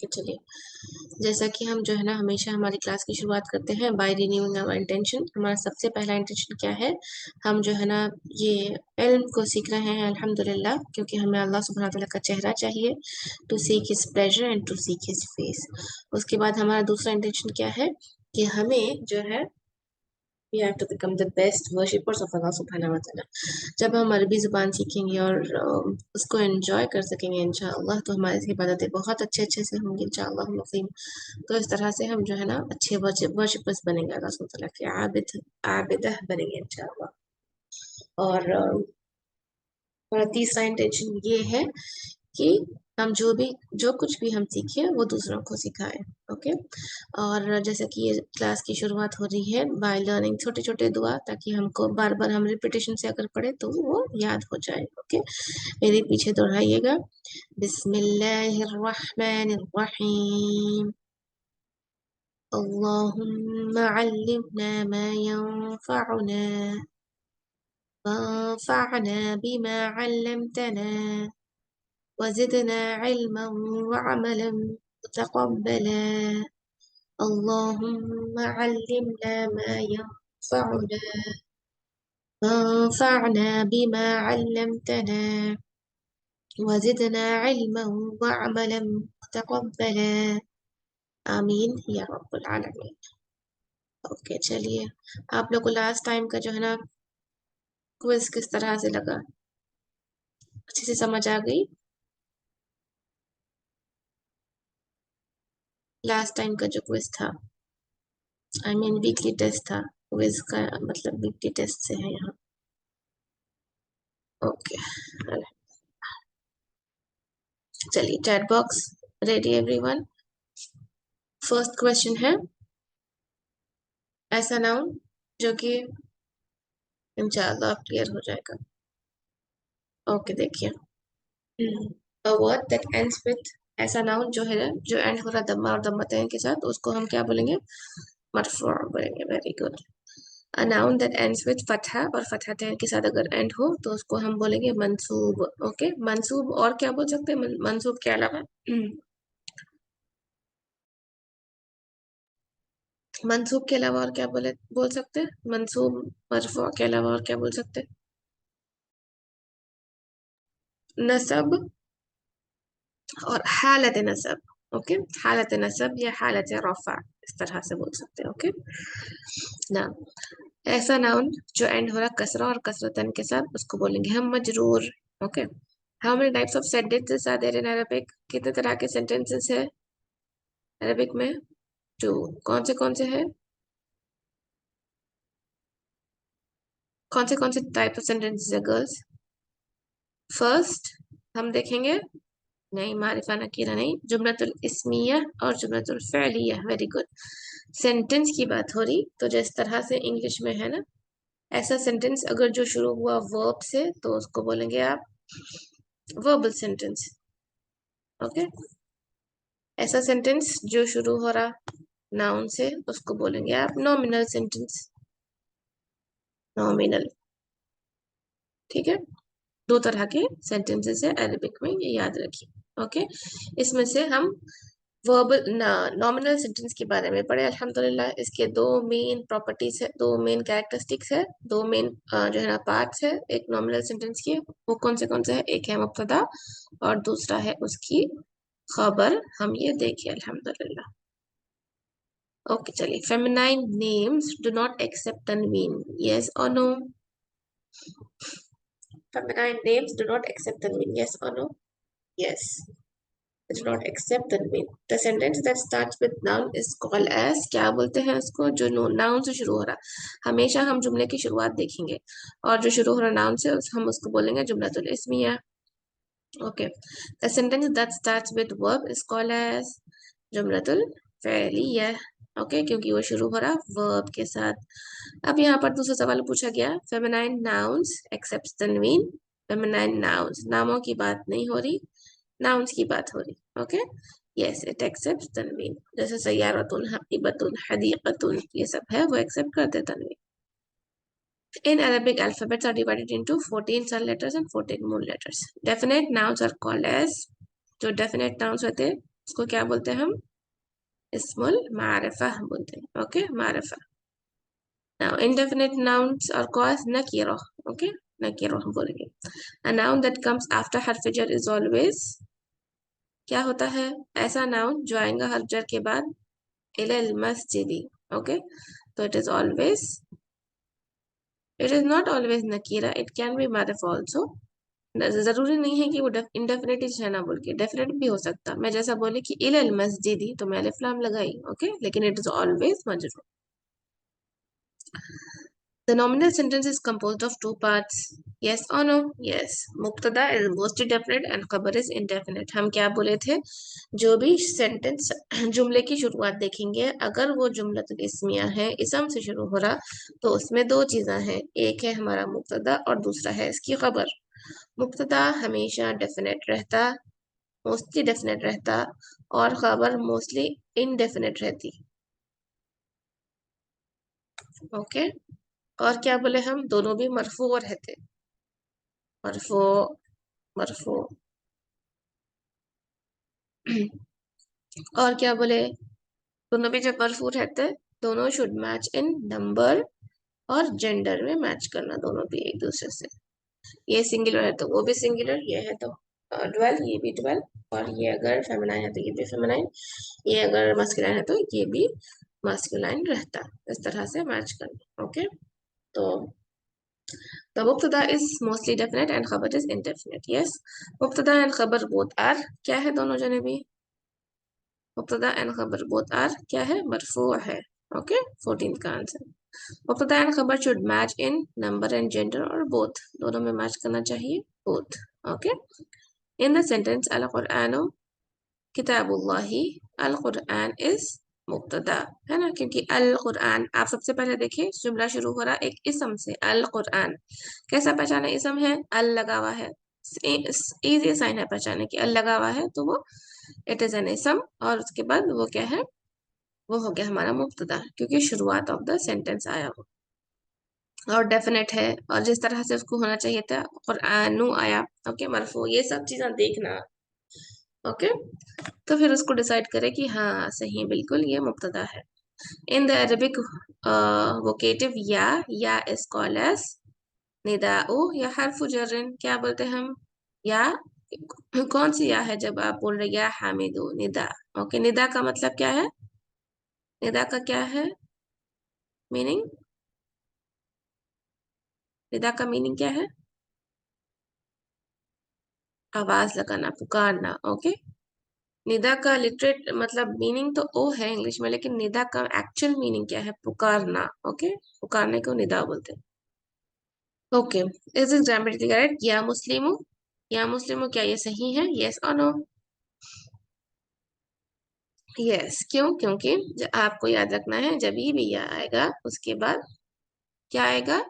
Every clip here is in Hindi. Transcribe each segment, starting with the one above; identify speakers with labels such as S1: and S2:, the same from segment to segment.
S1: चलिए, जैसा कि हम जो है ना हमेशा हमारी क्लास की शुरुआत करते हैं बाय रिन्यूइंग आवर इंटेंशन। हमारा सबसे पहला इंटेंशन क्या है? हम जो है ना ये इल्म को सीख रहे हैं अल्हम्दुलिल्लाह, क्योंकि हमें अल्लाह सुब्हानहू तआला का चेहरा चाहिए, to seek his pleasure and to seek his face. उसके बाद हमारा दूसरा इंटेंशन क्या है कि हमें जो है we have to become the best worshippers of Allah subhanahu wa ta'ala। जब हम अरबी ज़ुबान सीखेंगे और उसको एंजॉय कर सकेंगे इंशाअल्लाह, तो हमारी इबादतें बहुत अच्छे से होंगी इंशाअल्लाह नज़ीम। तो इस तरह से हम जो है ना अच्छे वर्शिपर्स बनेंगे, अल्लाह सुब्हानहू तआला के आबिद बनेंगे इंशाअल्लाह। और हमारा तीसरा इंटेंशन ये है कि हम जो कुछ भी हम सीखें वो दूसरों को सिखाएं। ओके, और जैसे कि ये क्लास की शुरुआत हो रही है बाय लर्निंग छोटे छोटे दुआ, ताकि हमको बार बार हम रिपीटेशन से अगर पढ़े तो वो याद हो जाए। ओके, मेरे पीछे दोहराइएगा। बिस्मिल्लाहिर्रहमानिर्रहीम अल्लाहुम्मा अल्लिमना मा यंफअना वंफअना बिमा अल्लमतना वज़िदना इल्मा वअमला मुतक़ब्बला अल्लाहुम्मा अल्लिमना मा यंफअना वंफअना बिमा अल्लमतना वज़िदना इल्मा वअमला मुतक़ब्बला आमीन या रब्बल आलमीन। ओके, चलिए, आप लोग को लास्ट टाइम का जो है ना क्विज किस तरह से लगा? अच्छे से समझ आ गई? लास्ट टाइम का जो क्विज था, आई मीन वीकली टेस्ट था, क्विज का मतलब वीकली टेस्ट से है यहाँ। ओके, चलिए, chat box ready everyone. First question है, ऐसा नाउन जो कि इंशाल्लाह क्लियर हो जाएगा। ओके, देखिए, a word that ends with, ऐसा नाउन जो है ना जो एंड हो रहा दम्मा और दम्मतैन के साथ, उसको हम क्या बोलेंगे? मरफू बोलेंगे। Very good. a noun that ends with Fataha और फतहतैन के साथ अगर एंड हो तो उसको हम बोलेंगे मंसूब। ओके, मंसूब और क्या बोल सकते हैं मंसूब के अलावा? मंसूब के अलावा और क्या बोल सकते हैं? मंसूब मरफू के अलावा और क्या बोल सकते हैं? नसब और हालत नसब। ओके, हालत नसब या हालत रफा, इस तरह से बोल सकते हैं। ओके ना, ऐसा नाउन जो एंड हो रहा कसरा और कसरतन के साथ, उसको बोलेंगे हम मजरूर। Okay, how many types of sentences are there in Arabic? कितने तरह के सेंटेंसेस है अरबिक में? टू। कौन से हैं? कौन से टाइप ऑफ सेंटेंसेस है गर्ल्स? फर्स्ट हम देखेंगे, नहीं मारिफा नकीरा नहीं, जुमलतुल इस्मिया और जुमलतुल फ़िलिया। Very good. सेंटेंस की बात हो रही तो जिस तरह से इंग्लिश में है ना, ऐसा सेंटेंस अगर जो शुरू हुआ वर्ब से तो उसको बोलेंगे आप वर्बल सेंटेंस। ओके, ऐसा सेंटेंस जो शुरू हो रहा नाउन से उसको बोलेंगे आप नॉमिनल सेंटेंस। नॉमिनल, ठीक है। दो तरह के सेंटेंसेस है अरबिक में, ये याद रखिए। ओके, इसमें से हम वर्बल नॉमिनल सेंटेंस के बारे में पढ़े अल्हम्दुलिल्लाह। इसके दो मेन प्रॉपर्टीज है, दो मेन कैरेक्टरिस्टिक्स है, दो मेन जो है ना पार्ट्स है एक नॉमिनल सेंटेंस के। वो कौन से है? एक है मुब्तदा और दूसरा है उसकी खबर। हम ये देखिए अल्हम्दुलिल्लाह। ओके, चलिए, feminine names do not accept तनवीन, यस और no? Feminine names do not accept tanween, yes or no? Yes. They do not accept tanween. The sentence that starts with noun is called as, क्या बोलते हैं उसको, जो noun से शुरू हो रहा. हमेशा हम जुमले की शुरुआत देखेंगे और जो शुरू हो रहा noun से हम उसको बोलेंगे जुमलतुल इस्मिया. Okay. The sentence that starts with verb is called as जुमलतुल फ़ेलिया. ओके, क्योंकि वो शुरू हो रहा वर्ब के साथ. अब यहाँ पर दूसरा सवाल पूछा गया, फेमिनाइन नाउन्स एक्सेप्ट तनवीन. फेमिनाइन नाउन्स, नामों की बात नहीं हो रही, नाउन्स की बात हो रही. ओके, यस, इट एक्सेप्ट तनवीन. जैसे सय्यारतुन, हकीबतुन, हदीकतुन, ये सब है वो एक्सेप्ट करते तनवीन. In Arabic, alphabets are divided into 14 silent letters and 14 moon letters. Definite nouns are called as, जो definite nouns होते हैं उसको क्या बोलते हैं हम, इसमुल मारिफा बोलते हैं. Okay, मारिफा. Now, indefinite nouns are called nakira. Okay, nakira हम बोलेंगे. A noun that comes after harf jar is always, क्या होता है, ऐसा noun जो आएगा हर्फ जर के बाद, इलल मस्जिदी. ओके, तो it is always, it is not always nakira, it can be marif also. जरूरी नहीं है कि वो इंडेफिनिट है ना बोल के, डेफिनेट भी हो सकता. मैं जैसा बोले कि इलल मस्जिदी तो मैं अलिफ लाम लगाई. ओके, लेकिन इट इज ऑलवेज मजरूर. The nominal sentence is composed of two parts. Yes or no? Yes. मुब्तदा is mostly definite and खबर is indefinite. हम क्या बोले थे, जो भी सेंटेंस जुमले की शुरुआत देखेंगे, अगर वो जुमलतुल इस्मिया है, इसम से शुरू हो रहा, तो उसमें दो चीजें हैं. एक है हमारा मुब्तदा और दूसरा है इसकी खबर. मुब्तदा हमेशा डेफिनेट रहता, मोस्टली डेफिनेट रहता, और खबर मोस्टली इनडेफिनेट रहती. ओके, और क्या बोले हम, दोनों भी मरफू रहते. मरफू, मरफू. और क्या बोले, दोनों भी जब मरफू रहते, दोनों शुड मैच इन नंबर और जेंडर में मैच करना, दोनों भी एक दूसरे से. ये सिंगुलर है तो वो भी सिंगुलर, ये है तो ट्वेल्व, ये भी 12, और ये अगर फेमिनाइन है तो ये भी फेमिनाइन, ये अगर मस्कुलाइन है तो ये भी मस्कुलाइन रहता. इस तरह से मैच करना. ओके, तो the mubtada is mostly definite and khabar is indefinite. Yes, mubtada and khabar both are, क्या है दोनों जने भी, mubtada and khabar both are क्या है, मरफू है. ओके, 14 का answer. mubtada and khabar should match in number and gender or both, दोनों में मैच करना चाहिए, both. Okay, in the sentence al-Qur'anu किताबुल्लाही, अल कुरआन इज मुब्तदा है ना, क्योंकि अल कुरआन, आप सबसे पहले देखिए जुमला शुरू हो रहा एक इसम से, अल कुरआन. कैसा पहचाना इसम है, अल लगा हुआ है. इजी साइन है पहचाने की, अल लगा हुआ है तो वो इट इज एन इसम, और उसके बाद वो क्या है, वो हो गया हमारा मुब्तदा, क्योंकि शुरुआत ऑफ द सेंटेंस आया हो, और डेफिनेट है, और जिस तरह से उसको होना चाहिए था, कुरआनु आया. ओके, मरफू, ये सब चीजें देखना. ओके, तो फिर उसको डिसाइड करें कि हाँ सही, बिल्कुल ये मुब्तदा है. इन द अरबिक वोकेटिव या इज कॉल्ड एज निदाउ या हर्फ जर्रिन. क्या बोलते हैं हम, या कौन सी या है जब आप बोल रहे या हामिदू, निदा. ओके, निदा का मतलब क्या है, निदा का क्या है मीनिंग, निदा का मीनिंग क्या है, आवाज लगाना, पुकारना. ओके, निदा का लिटरेट मतलब मीनिंग तो ओ है इंग्लिश में, लेकिन निदा का एक्चुअल मीनिंग क्या है, पुकारना. ओके, पुकारने को निदा बोलते हैं. Okay, is is grammatically correct, या मुस्लिमू, या मुस्लिमू, क्या ये सही है, यस और नो. यस, क्यों, क्योंकि आपको याद रखना है, जब भी या आएगा उसके बाद क्या आएगा,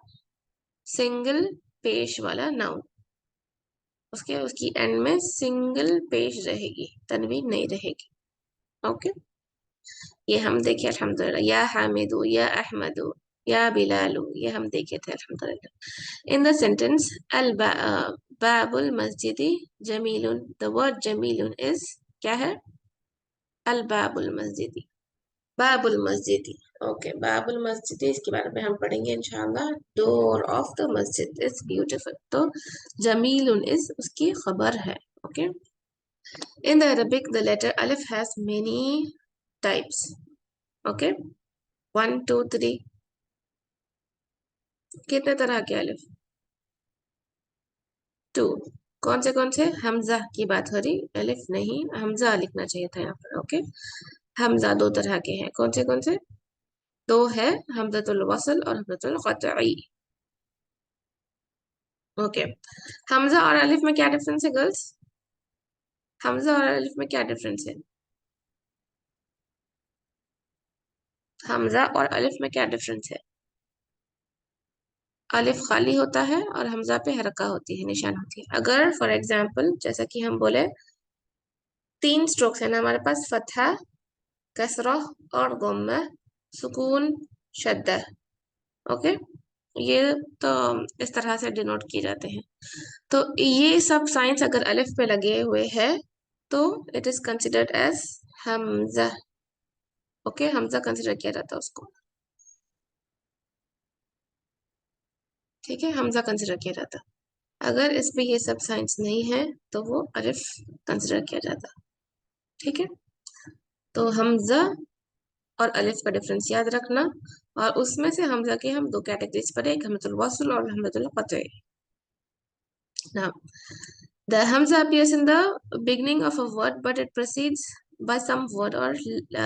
S1: सिंगल पेश वाला नाउन, उसके उसकी एंड में सिंगल पेश रहेगी, तनवीन नहीं रहेगी. ओके, ये हम देखे अल्हम्दुलिल्लाह, या हामिदू, या अहमदू, या बिलालू, ये हम देखे थे अल्हम्दुलिल्लाह. इन द सेंटेंस अल बाबुल मस्जिदी जमीलुन, द वर्ड जमीलुन इज क्या है, अल बाबुल मस्जिदी, बाबुल मस्जिदी. ओके, बाबुल मस्जिदी, इसके बारे में हम पढ़ेंगे इंशाल्लाह. डोर ऑफ द मस्जिद इज ब्यूटीफुल, तो जमीलुन इज उसकी खबर है. Okay, in the Arabic the letter अलिफ हैज मेनी टाइप्स. ओके, 1 2 3, कितने तरह के अलिफ, 2. कौन से हमजा की बात हो रही, अलिफ नहीं, हमजा लिखना चाहिए था यहाँ पर। ओके, हमजा दो तरह के हैं, कौन से दो है, हमजतुल वसल और हमजतुल क़त्ई। ओके, हमजा और अलिफ में क्या डिफरेंस है गर्ल्स? हमजा और अलिफ में क्या डिफरेंस है? हमजा और अलिफ में क्या डिफरेंस है? अलिफ खाली होता है और हमजा पे हरका होती है, निशान होती है। अगर फॉर एग्जाम्पल जैसा कि हम बोले, तीन स्ट्रोक्स है ना हमारे पास, फतहा, कसरा और गुम्मा, सुकून, शद्दा। ओके, ये तो इस तरह से डिनोट किए जाते हैं। तो ये सब साइंस अगर अलिफ पे लगे हुए हैं तो इट इज कंसिडर्ड एज हमजा। ओके, हमजा कंसिडर किया जाता है उसको। ठीक है, हमजा कंसिडर किया जाता है। अगर इस पे ये सब साइंस नहीं है तो वो अलिफ कंसिडर किया जाता है। ठीक है, तो हमजा और अलिफ का डिफरेंस याद रखना। और उसमें से हमजा के हम दो कैटेगरीज पढ़े, एक हमजतुल वस्ल और हमजतुल क़त्ई। Now, the hamza appears in the beginning of a word, but it precedes by some word or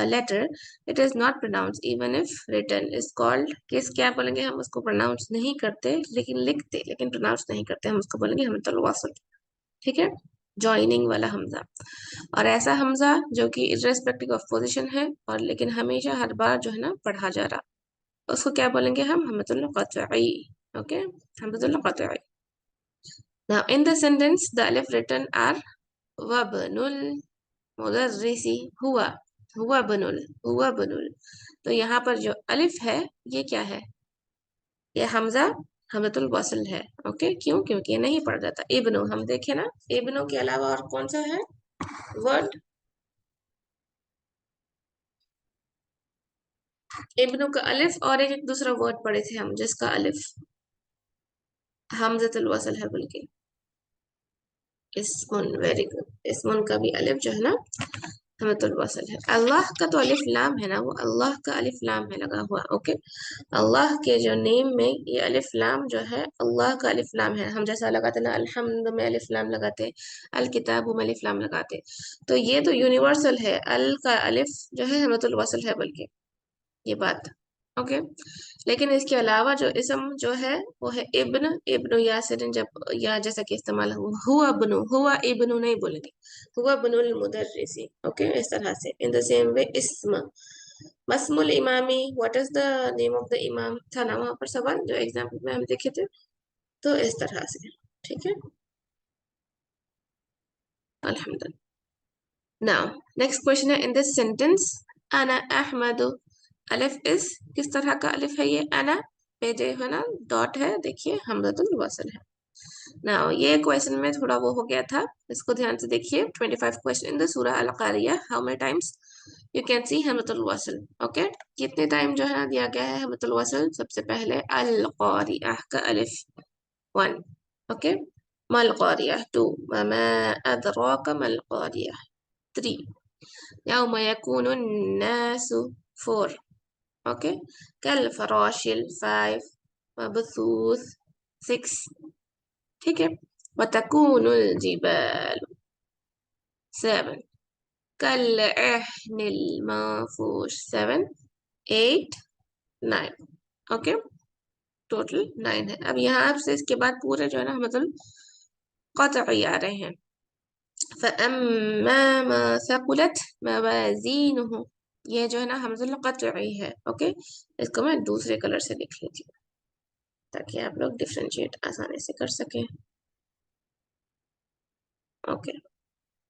S1: letter. It is not pronounced even if written. Is called, किस क्या बोलेंगे हम उसको, प्रोनाउंस नहीं करते लेकिन लिखते, लेकिन प्रोनाउंस नहीं करते, हम उसको बोलेंगे हमजतुल वस्ल। ठीक है, जॉइनिंग वाला हमजा। और ऐसा हमजा जो कि इर्रेस्पेक्टिव ऑफ पोजीशन है और लेकिन हमेशा हर बार जो है ना पढ़ा जा रहा, उसको क्या बोलेंगे हम, हमजतुल क़त्ई। ओके, हमजतुल क़त्ई। Now, in the sentence, the alif written are वबनुल मुदर्रिसी हुआ, हुआ बनुल। तो यहाँ पर जो अलिफ है ये क्या है, ये हमजा हमजतुल वस्ल है। ओके, क्यों? क्योंकि ये नहीं पढ़ जाता। इब्नु हम देखे ना, इब्नु के अलावा और कौन सा है वर्ड? इब्नु का अलिफ और एक दूसरा वर्ड पढ़े थे हम जिसका अलिफ हमजतुल वस्ल है, बल्कि इस्मुन। वेरी गुड, इस्मुन का भी अलिफ जो है ना हमजतुल वस्ल है। अल्लाह का तो अलिफ लाम है ना, वो अल्लाह का अलिफ लाम है लगा हुआ। ओके, अल्लाह के जो नेम में ये अलिफ लाम जो है, अल्लाह का अलिफ लाम है। हम जैसा लगाते ना, अल्हम्द में अलिफ लाम लगाते, अल किताब में अलिफ लाम लगाते, तो ये तो यूनिवर्सल है। अल का अलिफ जो है हमजतुल वस्ल है, बल्कि ये बात। ओके, लेकिन इसके अलावा जो इसम जो है वो है इब्न, इब्नु यासिर। जब या जैसा कि इस्तेमाल हुआ बनु, हुआ इब्नु नहीं बोलेंगे, हुआ बनुल मुदर्रिसी। ओके, इस तरह से। इन द सेम वे इस्म, मस्मुल इमामी, what is the name of the imam था ना वहां पर सवाल जो एग्जाम्पल में हम देखे थे। तो इस तरह से। ठीक है, अल्हम्दुलिल्लाह। नाउ नेक्स्ट क्वेश्चन है, इन दिस सेंटेंस अना अहमदु, अलिफ इस, किस तरह का अलिफ है ये, अना पे जो है ना डॉट है, देखिए हमजतुल वस्ल है। नाउ ये क्वेश्चन में थोड़ा वो हो गया था, इसको ध्यान से देखिए। 25 क्वेश्चन इन द सूरह अल कारिया, how many times you can see हमजतुल वस्ल। ओके, कितने टाइम जो है ना दिया गया है हमजतुल वस्ल? सबसे पहले अल कारिया का अलिफ 1। ओके, मल कारिया 2, वमा अदराका मल कारिया 3, यौम यकूनुन नासु 4। ओके, कल फराशिल 5, मबसूस 6। ठीक है, वतकूनुल जिबाल 7, कल अहनिल माफूश 7, 8, 9। ओके, टोटल 9 है। अब यहाँ से इसके बाद पूरे जो है ना मतलब क़त्ई आ रहे हैं। फ़अम्मा मा सक़ुलत मवाज़ीनुहु, ये जो है ना हमज़ुल क़त्ई है। ओके, इसको मैं दूसरे कलर से लिख लेती हूँ ताकि आप लोग डिफ्रेंशिएट आसानी से कर सकें। ओके,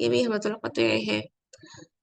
S1: ये भी हमज़ुल क़त्ई है,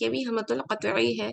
S1: ये भी हमज़ुल क़त्ई है,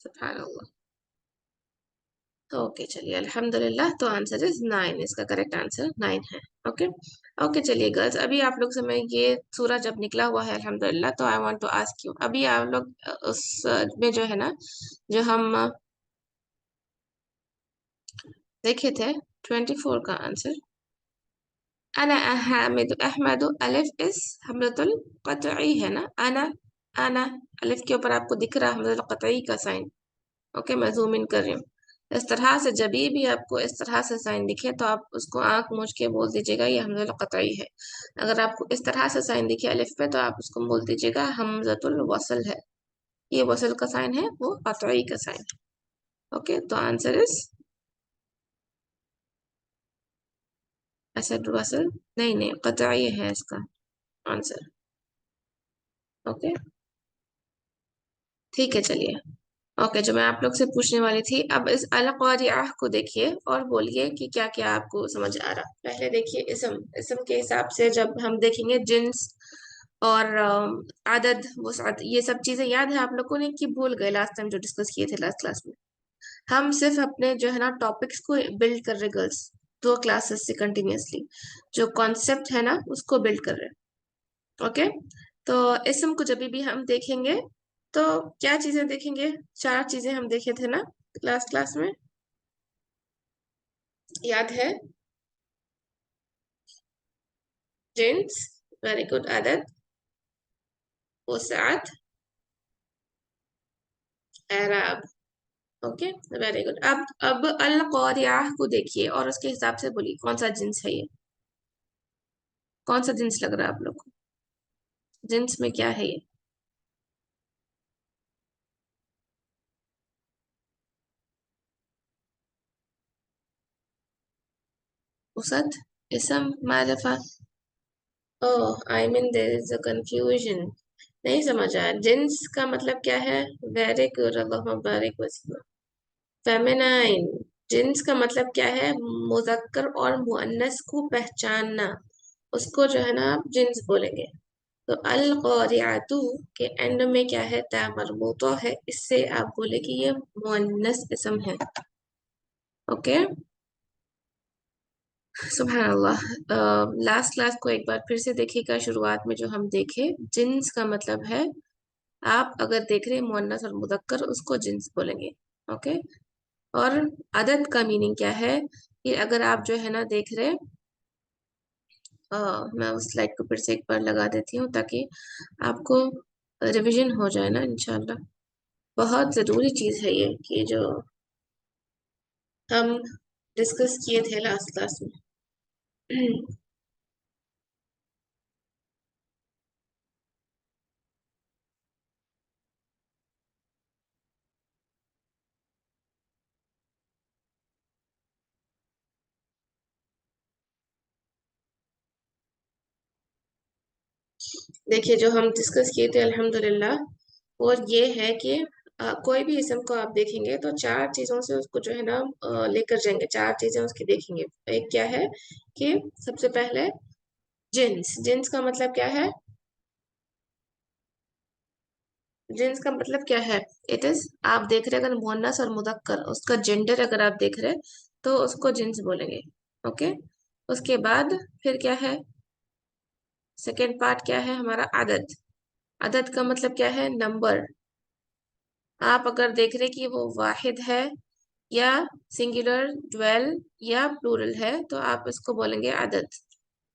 S1: सुभान अल्लाह। ओके चलिए, अल्हम्दुलिल्लाह। तो आंसर इज 9, इसका करेक्ट आंसर 9 है। ओके, ओके चलिए गर्ल्स, अभी आप लोग से मैं ये सूरह जब निकला हुआ है अल्हम्दुलिल्लाह, तो I want to ask you, अभी आप लोग उस में जो है ना, जो हम देखे थे 24 का आंसर, अना हामिद अहमद, अलिफ इस हमजतुल कतई है ना, अना अलिफ के ऊपर आपको दिख रहा है हमजतुल कतई का साइन। ओके, मैं जूम इन कर रही हूँ। इस तरह से जब भी आपको इस तरह से साइन दिखे तो आप उसको आंख मूंझ के बोल दीजिएगा ये हमजतुल कतई है। अगर आपको इस तरह से साइन दिखे अलिफ पे तो आप उसको बोल दीजिएगा हमजतुल वसल है। ये वसल का साइन है, वो कतई का साइन। ओके, तो आंसर इज असद वसल, नहीं नहीं कतई है इसका आंसर। ओके, ठीक है चलिए। ओके, जो मैं आप लोग से पूछने वाली थी, अब इस अल क़ारिअह को देखिए और बोलिए कि क्या क्या आपको समझ आ रहा। पहले देखिए इसम, इसम के हिसाब से जब हम देखेंगे जिन्स और आदद वुसअत, ये सब चीजें याद है आप लोगों ने कि भूल गए लास्ट टाइम जो डिस्कस किए थे लास्ट क्लास में। हम सिर्फ अपने जो है ना टॉपिक्स को बिल्ड कर रहे गर्ल्स, 2 क्लासेस से कंटिन्यूअसली जो कॉन्सेप्ट है ना उसको बिल्ड कर रहे हैं। ओके, तो इसम को जब भी हम देखेंगे तो क्या चीजें देखेंगे, 4 चीजें हम देखे थे ना लास्ट क्लास में, याद है? जिन्स, वेरी गुड, आदत, वसात, एराब। Okay, very good. अब अल क़ारिअह को देखिए और उसके हिसाब से बोलिए कौन सा जिन्स है ये, कौन सा जिन्स लग रहा है आप लोग को, जिन्स में क्या है ये? उसत, इसम, मारिफा। Oh, I mean there is a confusion. नहीं समझ आया, जिन्स का मतलब क्या है? वेरी गुड, अल्लाह बारिक वसीम। फेमिनाइन, जिन्स का मतलब क्या है? मुजक्कर और मुअन्नस को पहचानना, उसको जो है ना आप जिन्स बोलेंगे। तो अल क़ारिअतु के एंड में क्या है? ता मरबूता है, इससे आप बोले कि ये मुअन्नस इसम है। ओके, सुभान अल्लाह। लास्ट क्लास को एक बार फिर से देखिएगा। शुरुआत में जो हम देखे, जिन्स का मतलब है, आप अगर देख रहे हैं मुअन्नस और मुदक्कर उसको जिन्स बोलेंगे। ओके, और अदद का मीनिंग क्या है कि अगर आप जो है ना देख रहे, मैं उस स्लाइड को फिर से एक बार लगा देती हूँ ताकि आपको रिवीजन हो जाए ना इंशाल्लाह। बहुत ज़रूरी चीज़ है ये कि जो हम डिस्कस किए थे लास्ट क्लास में। देखिए जो हम डिस्कस किए थे अल्हम्दुलिल्लाह, और ये है कि कोई भी इसम को आप देखेंगे तो 4 चीजों से उसको जो है ना लेकर जाएंगे, 4 चीजें उसकी देखेंगे। एक क्या है कि सबसे पहले जिन्स, जिन्स का मतलब क्या है? जिन्स का मतलब क्या है? इट इज, आप देख रहे हैं अगर मुअन्नस और मुदक्कर उसका जेंडर अगर आप देख रहे हैं तो उसको जिन्स बोलेंगे। ओके, उसके बाद फिर क्या है? सेकेंड पार्ट क्या है हमारा? आदद। अदद का मतलब क्या है? नंबर। आप अगर देख रहे कि वो वाहिद है या सिंगुलर, ड्वेल या प्लूरल है तो आप इसको बोलेंगे अदद।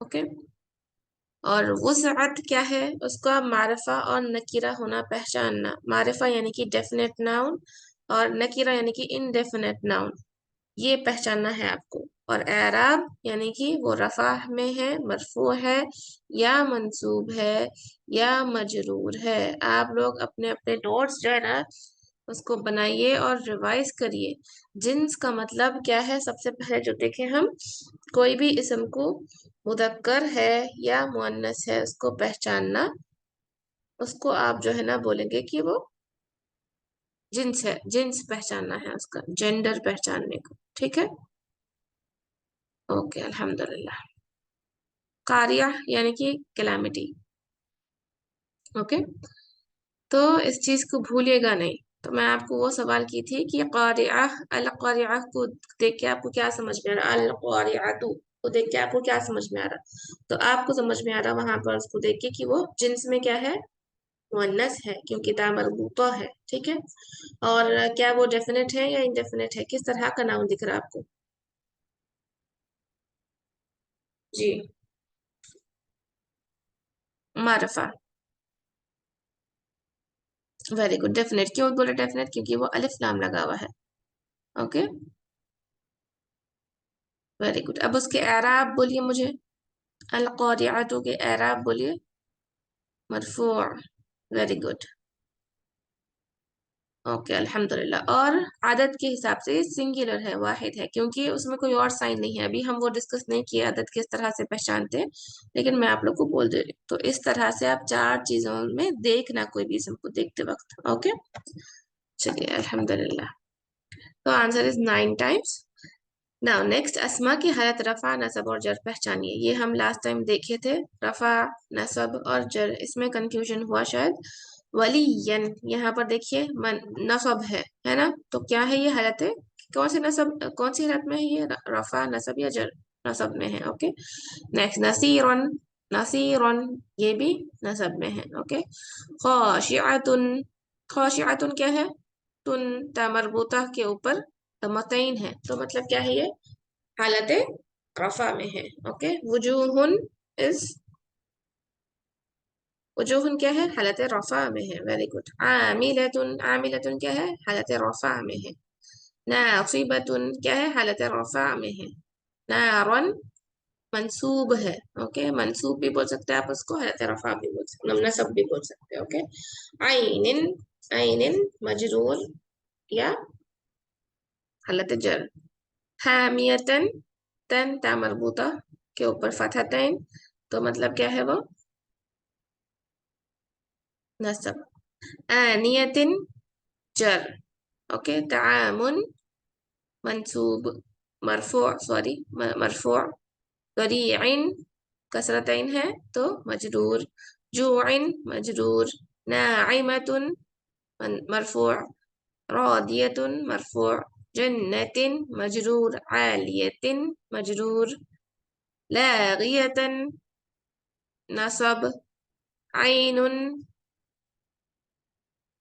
S1: ओके, और वुसअत क्या है? उसका मारिफा और नकीरा होना, पहचानना। मारिफा यानी कि डेफिनेट नाउन और नकीरा यानी कि इनडेफिनेट नाउन, ये पहचानना है आपको। और एराब यानी कि वो रफा में है, मरफू है या मंसूब है या मजरूर है। आप लोग अपने अपने नोट्स जो है ना उसको बनाइए और रिवाइज करिए। जिन्स का मतलब क्या है? सबसे पहले जो देखें हम, कोई भी इसम को मुदक्कर है या मुअन्नस है उसको पहचानना, उसको आप जो है ना बोलेंगे कि वो जिन्स है। जिन्स पहचानना है उसका, जेंडर पहचानने को। ठीक है, ओके, अल्हम्दुलिल्लाह। कारिया यानी कि कैलामिटी। ओके, तो इस चीज को भूलिएगा नहीं। तो मैं आपको वो सवाल की थी कि कारिया, अल कारिया को देख के आपको क्या समझ में आ रहा? अल कारियातु को देख के आपको क्या समझ में आ रहा? तो आपको समझ में आ रहा वहां पर उसको देख के कि वो जिन्स में क्या है? मुअन्नस है, क्योंकि ता मरबूता है। ठीक है, और क्या वो डेफिनेट है या इनडेफिनेट है? किस तरह का नाउन दिख रहा है आपको? जी, मारफा। Very good. डेफिनेट क्यों बोले डेफिनेट? क्योंकि वो अलिफ लाम लगा हुआ है। Okay, very good. अब उसके एराब बोलिए मुझे। अल क़ारिअतु के एराब बोलिए। मरफू। Very good. ओके, अल्हम्दुलिल्लाह। और आदत के हिसाब से सिंगुलर है, वाहिद है, क्योंकि उसमें कोई और साइन नहीं है। अभी हम वो डिस्कस नहीं किए आदत किस तरह से पहचानते हैं, लेकिन मैं आप लोग को बोल दे रही हूँ। तो इस तरह से आप चार चीजों में देखना कोई भी इसम को देखते वक्त। ओके, चलिए, अल्हम्दुलिल्लाह। तो answer is 9 times. Now next, अस्मा की हालत रफा, नसब और जर पहचानिए। ये हम लास्ट टाइम देखे थे। रफा, नसब और जर, इसमें कंफ्यूजन हुआ शायद। वलीयन, यहाँ पर देखिए नसब है ना? तो क्या है ये हालत है? कौन सी नसब, कौन सी हालत में है ये? रफा, नसब या जर? नसब में है। Okay, next, नसीरन। नसीरन, ये भी नसब में है। ओके, खाशिअतुन। खाशिअतुन क्या है? तुन ता मरबूता के ऊपर मतईन है, तो मतलब क्या है ये? हालत रफा में है। ओके, वुजूहुन इज, वजूहन क्या है? हालत रफा में है। Very good. आमिलतुन, आमिलतुन क्या है? हालत रफा में है। नासिबतुन क्या है? हालत रफा में है। नारन मंसूब है। ओके, मंसूब भी बोल सकते हैं आप उसको, हालत रफा भी बोल सकते हैं, नसब भी बोल सकते हैं। ओके, आइनिन, आइनिन मजरूर या हालत जर। हामियतन, तन ता मरबूता के ऊपर फतहतैन, तो मतलब क्या है वो? नसब। आनियतिन जर। Okay, तआमुन मंसूब, मरफू, sorry, मरफू। करीइन कसरतैन है तो मजरूर। जुइन मजरूर। नाइमतुन मरफू। रादियतुन मरफू। जन्नतिन मजरूर। आलियतिन मजरूर। लागियतन नसब। आइनुन,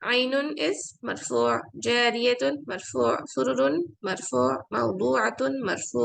S1: आइनुन इस मरफू। जारियतुन मरफू। सुरुरुन मरफू। मौदूअतुन मरफू।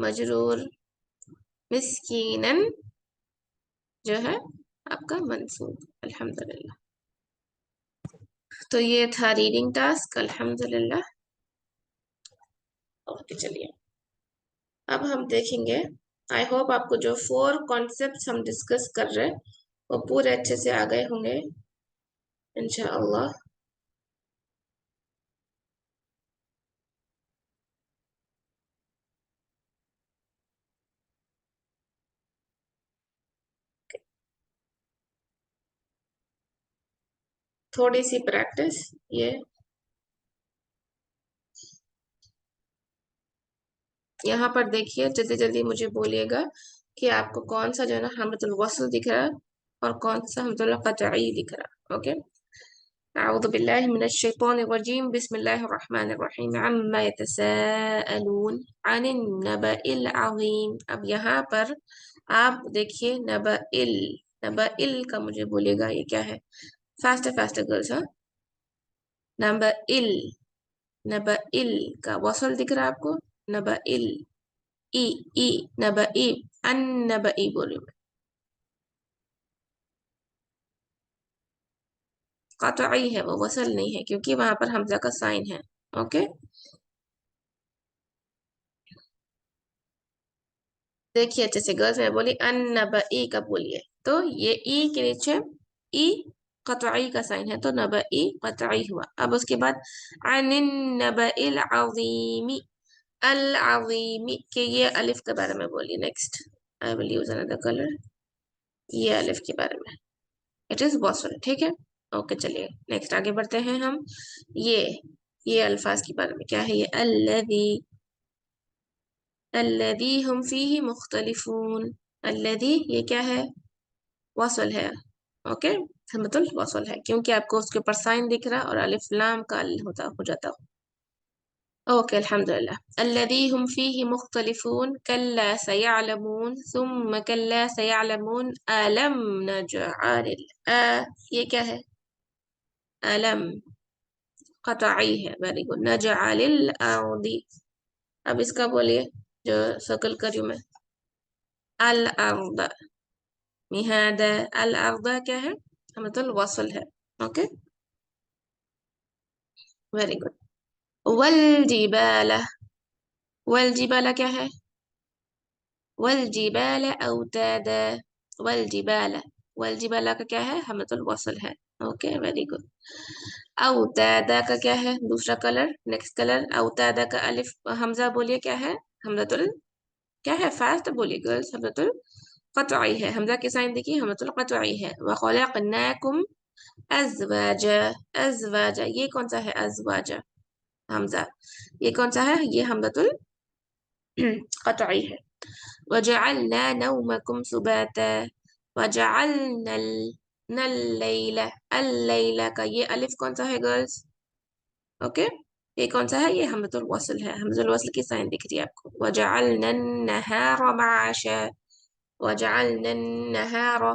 S1: मजरूर. मिस्कीनन जो है आपका मंसूब। अल्हम्दुलिल्लाह। तो ये था रीडिंग टास्क। अल्हम्दुलिल्लाह। ओके, चलिए अब हम देखेंगे। आई होप आपको जो 4 कॉन्सेप्ट्स हम डिस्कस कर रहे हैं वो पूरे अच्छे से आ गए होंगे इंशाअल्लाह। थोड़ी सी प्रैक्टिस ये, यहाँ पर देखिए, जल्दी जल्दी मुझे बोलिएगा कि आपको कौन सा जो है ना हमजतुल वस्ल दिख रहा है और कौन सा हमजतुल क़त्ई दिख रहा है। ओके, अऊज़ु बिल्लाहि मिनश शैतानिर रजीम, बिस्मिल्लाहिर रहमानिर रहीम। अम्मा यतसाअलून अनिन नबइल अज़ीम। अब यहाँ पर आप देखिए, नबइल, नबइल का मुझे बोलिएगा ये क्या है? फास्ट फास्ट गर्ल्स, हाँ। नबइल, नबइल का वसल दिख रहा है आपको? नबइल, ई, ई, नबई, अन नबई बोलिए। कतई है वो, वसल नहीं है, क्योंकि वहां पर हमजा का साइन है। ओके, देखिए अच्छे से गर्ल्स में बोली, अन नबई का बोलिए। तो ये ई के नीचे ई कतई का साइन है, तो नबई कतई हुआ। अब उसके बाद अनिन नबइल अज़ीमी, अल अज़ीमी के ये अलिफ के बारे में बोलिए। Next, I will use another colour. ये अलिफ के बारे में, इट इज वसल, ठीक है। ओके, चलिए नेक्स्ट आगे बढ़ते हैं हम। ये ये अल्फाज के बारे में क्या है, ये अल्लज़ी, अल्लज़ी हम फीही मुख्तलिफून। अल्लज़ी ये क्या है, वसल है। ओके, मतलब वसल है क्योंकि आपको उसके ऊपर साइन दिख रहा और अलिफ लाम का अल होता हो जाता। ओके अल्हम्दुलिल्लाह। अल्लज़ी हम फीही मुख्तलिफून कल्ला सयअलमून सुम्मा कल्ला सयअलमून अलम नजअल अ, ये क्या है, अलम कतई है। Very good. नजअलिल अर्दी, अब इसका बोलिए जो सर्कल करी मैं, अल अर्द मिहादा, अल अर्द क्या है, मतलब वसल है। Okay very good. वल जिबाला, वल जिबाला क्या है, वल जिबाला औतादा, वल जिबाला, वल जिबाला का क्या है, हमतुल वसल है। Okay very good. औतादा का क्या है, दूसरा कलर, नेक्स्ट कलर, औतादा का अलिफ हमजा बोलिए क्या है, हमजतुल क्या है, फास्ट बोलिए गर्ल्स, हमजतुल कतई है। हमजा के साइन देखिए, हमजतुल कतई है। व खलकनाकुम अज़वाजा, अज़वाजा ये कौन सा है, अज़वाजा हमजा, ये कौन सा है, ये हमजतुल कतई है। वजअलना नौमकुम सुबाता, वजअलना नल्लैला, अल्लैला का ये अलिफ कौन सा है गर्ल्स, ओके ये कौन सा है, ये हमजतुल वस्ल है। हमजतुल वस्ल की साइन दिख रही है आपको। वजअलना नहारा माशा, वजअलना नहारा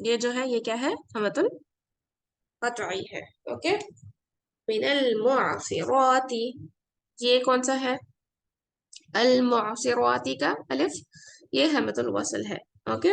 S1: ये जो है ये क्या है, हमतुल कतई है। ओके, मिनल मुअसिराती, ये कौन सा है, अल मुअसिराती का अलिफ, ये हमतुल वसल है। ओके,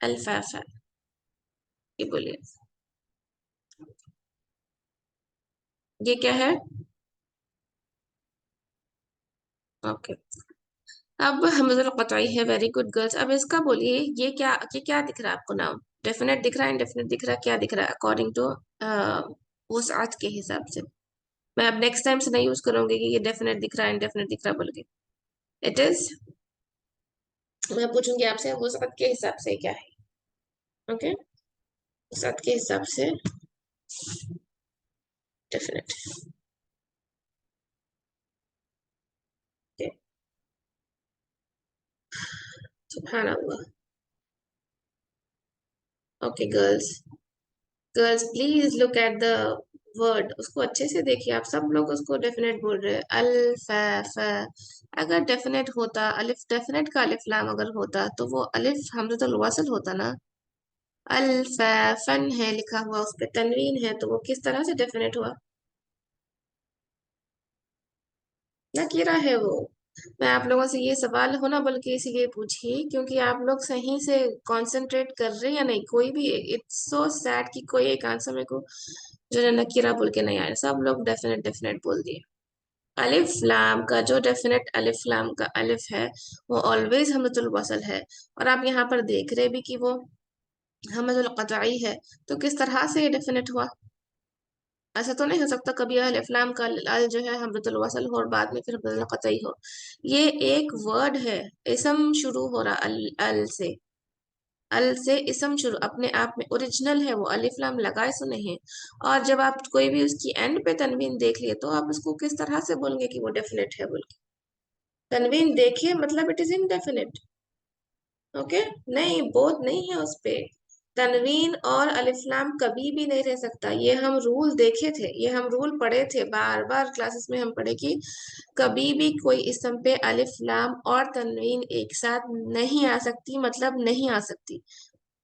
S1: अल्फाफा ये बोलिए, ये क्या है। ओके, अब हमजल कतई है। Very good girls. अब इसका बोलिए, ये क्या दिख रहा है आपको नाम, डेफिनेट दिख रहा है, इंडेफिनेट दिख रहा है, क्या दिख रहा है अकॉर्डिंग टू वुसअत के हिसाब से। मैं अब नेक्स्ट टाइम से नहीं यूज करूंगी कि ये डेफिनेट दिख रहा है इंडेफिनेट दिख रहा है बोल के। इट इज, मैं पूछूंगी आपसे वुसअत के हिसाब से क्या है। ओके, वुसअत के हिसाब से डेफिनेट। सुभान Allah. Okay girls, girls please look at the word, उसको अच्छे से देखिए। आप सब लोग उसको डेफिनेट बोल रहे हैं, अल्फाफा। अगर डेफिनेट होता, अलिफ डेफिनेट का अलिफ लाम अगर होता तो वो अलिफ हमजतुल वसल होता ना। अल्फाफन है लिखा हुआ, उस पे तनवीन है, तो वो किस तरह से डेफिनेट हुआ, नकीरा है वो। मैं आप लोगों से ये सवाल हो ना बल्कि इसीलिए पूछी क्योंकि आप लोग सही से कंसंट्रेट कर रहे हैं या नहीं, कोई भी, इट्स सो सैड कि कोई एक आंसर मेरे को जो है नकीरा बोल के नहीं आया, सब लोग डेफिनेट डेफिनेट बोल दिए। अलिफ लाम का जो डेफिनेट अलिफ लाम का अलिफ है वो ऑलवेज हमजतुल वसल है। और आप यहाँ पर देख रहे भी कि वो हमजतुल कतई है, तो किस तरह से ये डेफिनेट हुआ। ऐसा तो नहीं हो सकता कभी अलिफ लाम का अल जो है हमजतुल वसल हो और बाद में फिर हमजतुल कतई हो। ये एक वर्ड है, इसम शुरू हो रहा अल से, अल से इसम शुरू अपने आप में ओरिजिनल है वो, अलिफ लाम लगाए सो नहीं। और जब आप कोई भी उसकी एंड पे तनवीन देख लिए तो आप उसको किस तरह से बोलेंगे कि वो डेफिनेट है बोल के। तनवीन देखिए मतलब इट इज इनडेफिनेट। ओके, नहीं बोथ नहीं है उस पे। तनवीन और अलिफ लाम कभी भी नहीं रह सकता, ये हम रूल देखे थे, ये हम रूल पढ़े थे, बार बार क्लासेस में हम पढ़े कि कभी भी कोई इसम पे अलिफ लाम और तनवीन एक साथ नहीं आ सकती, मतलब नहीं आ सकती।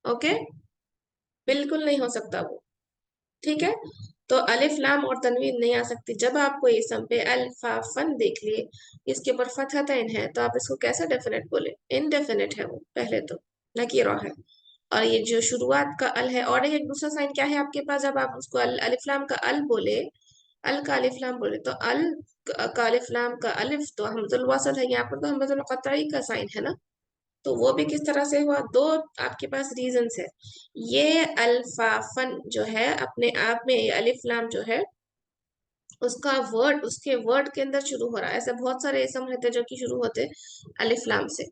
S1: ओके, बिल्कुल नहीं हो सकता वो। ठीक है, तो अलिफ लाम और तनवीन नहीं आ सकती। जब आप कोई इसम पे अल्फाफन देख लिए, इसके ऊपर फतहतैन है, तो आप इसको कैसे डेफिनेट बोले, इनडेफिनेट है वो पहले तो, नकीरा है। और ये जो शुरुआत का अल है, और एक दूसरा साइन क्या है आपके पास, जब आप उसको अलिफ लाम का अल बोले, अल का अलिफ लाम बोले, तो अल का अलिफ लाम का अलिफ तो हमजुल वसल है, यहाँ पर तो हमजुल कतई का साइन है ना। तो वो भी किस तरह से हुआ, दो आपके पास रीजंस है। ये अल्फाफन जो है अपने आप में, ये अलिफ लाम जो है उसका वर्ड, उसके वर्ड के अंदर शुरू हो रहा है। ऐसे बहुत सारे इसम रहते हैं जो कि शुरू होते अलिफ लाम से।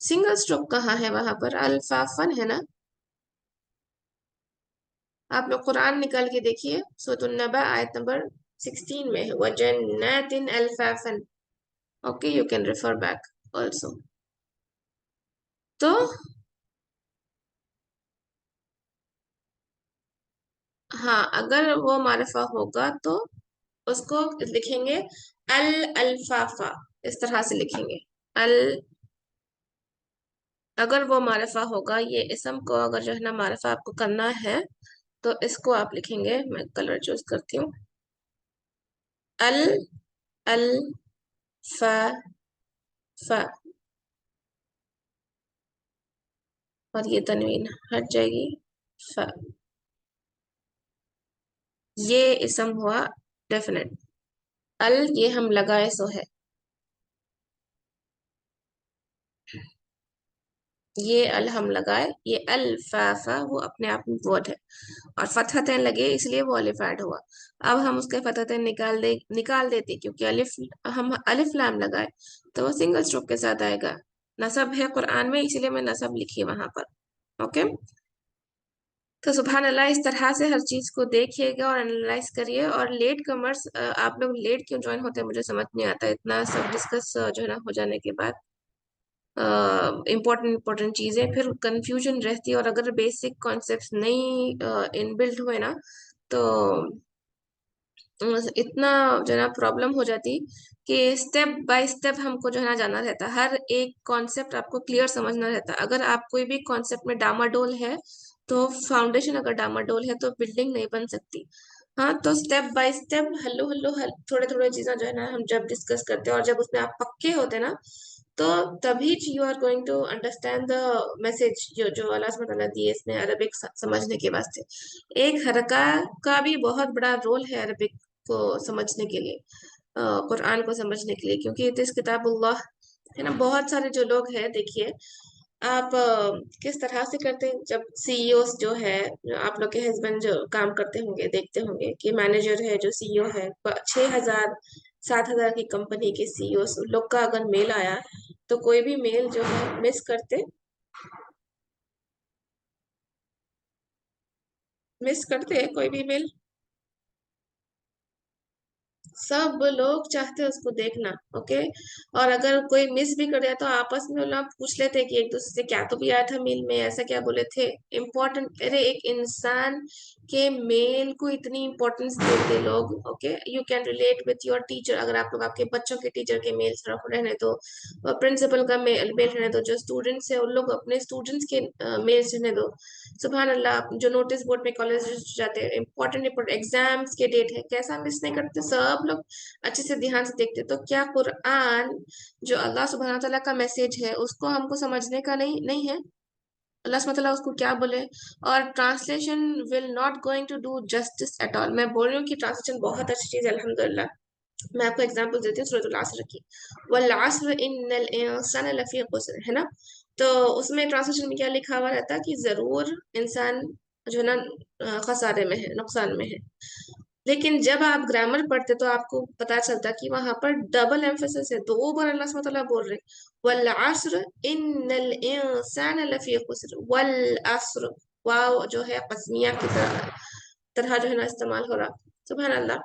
S1: सिंगल स्ट्रोक कहाँ है, वहां पर अल्फाफन है ना। आप लोग कुरान निकाल के देखिए, सूरह नबा आयत नंबर 16 में है, वजन्नातिन अल्फाफन। Okay, you can refer back also. तो हाँ, अगर वो मारिफा होगा तो उसको लिखेंगे अल अल्फाफा, इस तरह से लिखेंगे अल। अगर वो मारिफा होगा, ये इसम को अगर जो है ना मारिफा आपको करना है, तो इसको आप लिखेंगे, मैं कलर चूज करती हूँ, अल अल फा फा, और ये तनवीन हट जाएगी, फा। ये इसम हुआ डेफिनेट। अल ये हम लगाए सो है, ये अल हम लगाए, ये अल फा वो अपने आप में वर्ड है, और फतहतैन लगे इसलिए वो अलिफ ऐड हुआ। अब हम उसके फतहतैन निकाल देते, क्योंकि अलिफ, हम अलिफ लाम लगाए, तो वो सिंगल स्ट्रोक के साथ आएगा। नसब है कुरान में, इसीलिए मैं नसब लिखी वहां पर। ओके। तो सुभान अल्लाह, इस तरह से हर चीज को देखिएगा और एनालाइज करिए। और लेट कमर्स, आप लोग लेट क्यों ज्वाइन होते हैं मुझे समझ नहीं आता, इतना सब डिस्कस जो है ना हो जाने के बाद इम्पोर्टेंट इम्पोर्टेंट चीजें फिर कंफ्यूजन रहती है, और अगर बेसिक कॉन्सेप्ट्स नहीं इनबिल्ट हुए ना, तो इतना जो है ना प्रॉब्लम हो जाती कि स्टेप बाय स्टेप हमको जो है ना जाना रहता, हर एक कॉन्सेप्ट आपको क्लियर समझना रहता। अगर आप कोई भी कॉन्सेप्ट में डामाडोल है, तो फाउंडेशन अगर डामाडोल है तो बिल्डिंग नहीं बन सकती। हाँ, तो step by step, hello hello थोड़े थोड़े चीजें जो है ना हम जब डिस्कस करते हैं, और जब उसमें आप पक्के होते हैं ना, तो तभी you are going to understand the message जो जो अल्लाह सुब्हानहू व तआला दिए इसमें अरबिक समझने के वास्ते। एक हरका का भी बहुत बड़ा रोल है अरबिक को समझने के लिए, कुरान को समझने के लिए, क्योंकि इस किताबुल्लाह है ना। बहुत सारे जो लोग हैं, देखिए आप किस तरह से करते हैं, जब सीईओ जो है, जो आप लोग के हस्बैंड जो काम करते होंगे, देखते होंगे कि मैनेजर है जो सीईओ है, 6,000 7,000 की कंपनी के सीईओ लोग का अगर मेल आया, तो कोई भी मेल जो है मिस करते हैं कोई भी मेल। सब लोग चाहते हैं उसको देखना। ओके। और अगर कोई मिस भी कर दिया, तो आपस में लोग पूछ लेते हैं कि एक दूसरे से क्या तो भी आया था मेल में, ऐसा क्या बोले थे। इम्पोर्टेंट, अरे एक इंसान के मेल को इतनी इंपॉर्टेंस देते लोग। Okay, you can relate with your teacher. अगर आप लोग आपके बच्चों के टीचर के मेल रहने दो, प्रिंसिपल का मेल मेल रहने दो, जो स्टूडेंट्स है उन लोग अपने स्टूडेंट्स के मेल रहने दो। सुबहान अल्लाह, जो नोटिस बोर्ड में कॉलेज जाते हैं, इंपॉर्टेंट इंपॉर्टेंट एग्जाम्स के डेट है, कैसा मिस नहीं करते, सब लोग अच्छे से ध्यान से देखते। तो क्या कुरान जो अल्लाह सुब्हानहू व तआला का मैसेज है, उसको हमको समझने का नहीं नहीं है? अल्लाह सुब्हानहू व तआला उसको क्या बोले? और translation will not going to do justice at all. मैं बोल रही हूँ कि ट्रांसलेशन बहुत अच्छी चीज है, अल्हम्दुलिल्लाह। मैं आपको एग्जांपल देती हूँ, सूरह अल की, वल अस्र इन्नल इंसान लफी खुस्र, है ना। तो उसमें ट्रांसलेशन में क्या लिखा हुआ रहता है कि जरूर इंसान जो है ना खसारे में है, नुकसान में है। लेकिन जब आप ग्रामर पढ़ते तो आपको पता चलता कि वहां पर डबल एम्फेसिस है, दो बार अल्लाह सुब्हानहू व तआला बोल रहे हैं, वल अस्र इन्नल इंसान लफी खुस्र, वल अस्र, वाव जो है कस्मिया की तरह जो है ना इस्तेमाल हो रहा। सुभान अल्लाह।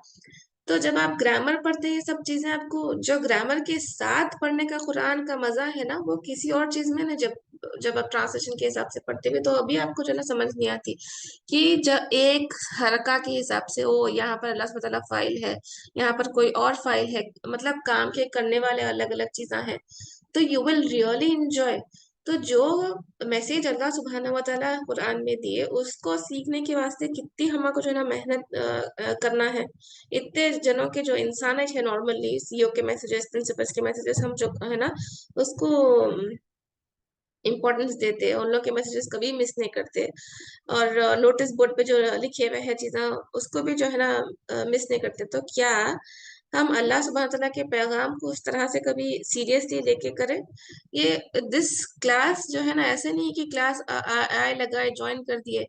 S1: तो जब आप ग्रामर पढ़ते हैं, ये सब चीजें आपको, जो ग्रामर के साथ पढ़ने का कुरान का मजा है ना, वो किसी और चीज में ना। जब जब आप ट्रांसलेशन के हिसाब से पढ़ते हुए, तो अभी आपको जो है ना समझ नहीं आती कि जब एक हरका के हिसाब से, ओ यहाँ पर अल्लाह सुब्हानहू व तआला फाइल है, यहाँ पर कोई और फाइल है, मतलब काम के करने वाले अलग अलग चीजें हैं, तो यू विल रियली इंजॉय। तो जो मैसेज अल्लाह सुब्हानहू व तआला कुरान में दिए, उसको सीखने के वास्ते कितनी हमको जो है ना मेहनत करना है। इतने जनों के जो इंसान है नॉर्मली, सीईओ के मैसेजेस, प्रिंसिपल्स के मैसेजेस, हम जो है ना उसको इम्पोर्टेंस देते हैं, उन लोग के मैसेजेस कभी मिस नहीं करते। और नोटिस बोर्ड पे जो लिखे हुए हैं चीजें, उसको भी जो है ना मिस नहीं करते। तो क्या हम अल्लाह सुब्हानहू तआला के पैगाम को उस तरह से कभी सीरियसली लेके करें। ये दिस क्लास जो है ना, ऐसे नहीं कि क्लास आए लगाए ज्वाइन कर दिए।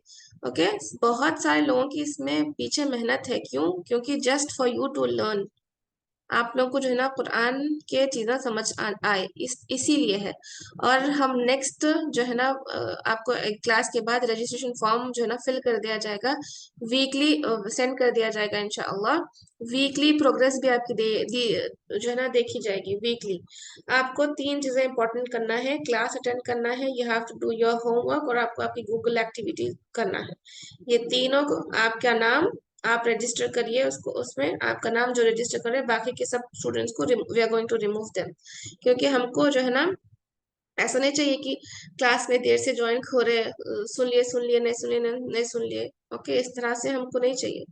S1: ओके, बहुत सारे लोगों की इसमें पीछे मेहनत है। क्यों? क्योंकि just for you to learn, आप लोग को जो है ना कुरान के चीज़ें समझ आए, इसीलिए है। और हम नेक्स्ट जो है ना आपको एक क्लास के बाद रजिस्ट्रेशन फॉर्म जो है ना फिल कर दिया जाएगा, वीकली सेंड कर दिया जाएगा इंशाअल्लाह। वीकली प्रोग्रेस भी आपकी जो है ना देखी जाएगी वीकली। आपको तीन चीज़ें इंपॉर्टेंट करना है: क्लास अटेंड करना है, you have to do your homework, और आपको आपकी गूगल एक्टिविटी करना है। ये तीनों को आपका नाम आप रजिस्टर करिए, उसको उसमें आपका नाम जो रजिस्टर करे, बाकी के सब स्टूडेंट्स को we are going to remove them. क्योंकि हमको जो है ना ऐसा नहीं चाहिए कि क्लास में देर से ज्वाइन हो रहे, सुन लिए नहीं सुन लिए नहीं सुन लिए। ओके, इस तरह से हमको नहीं चाहिए।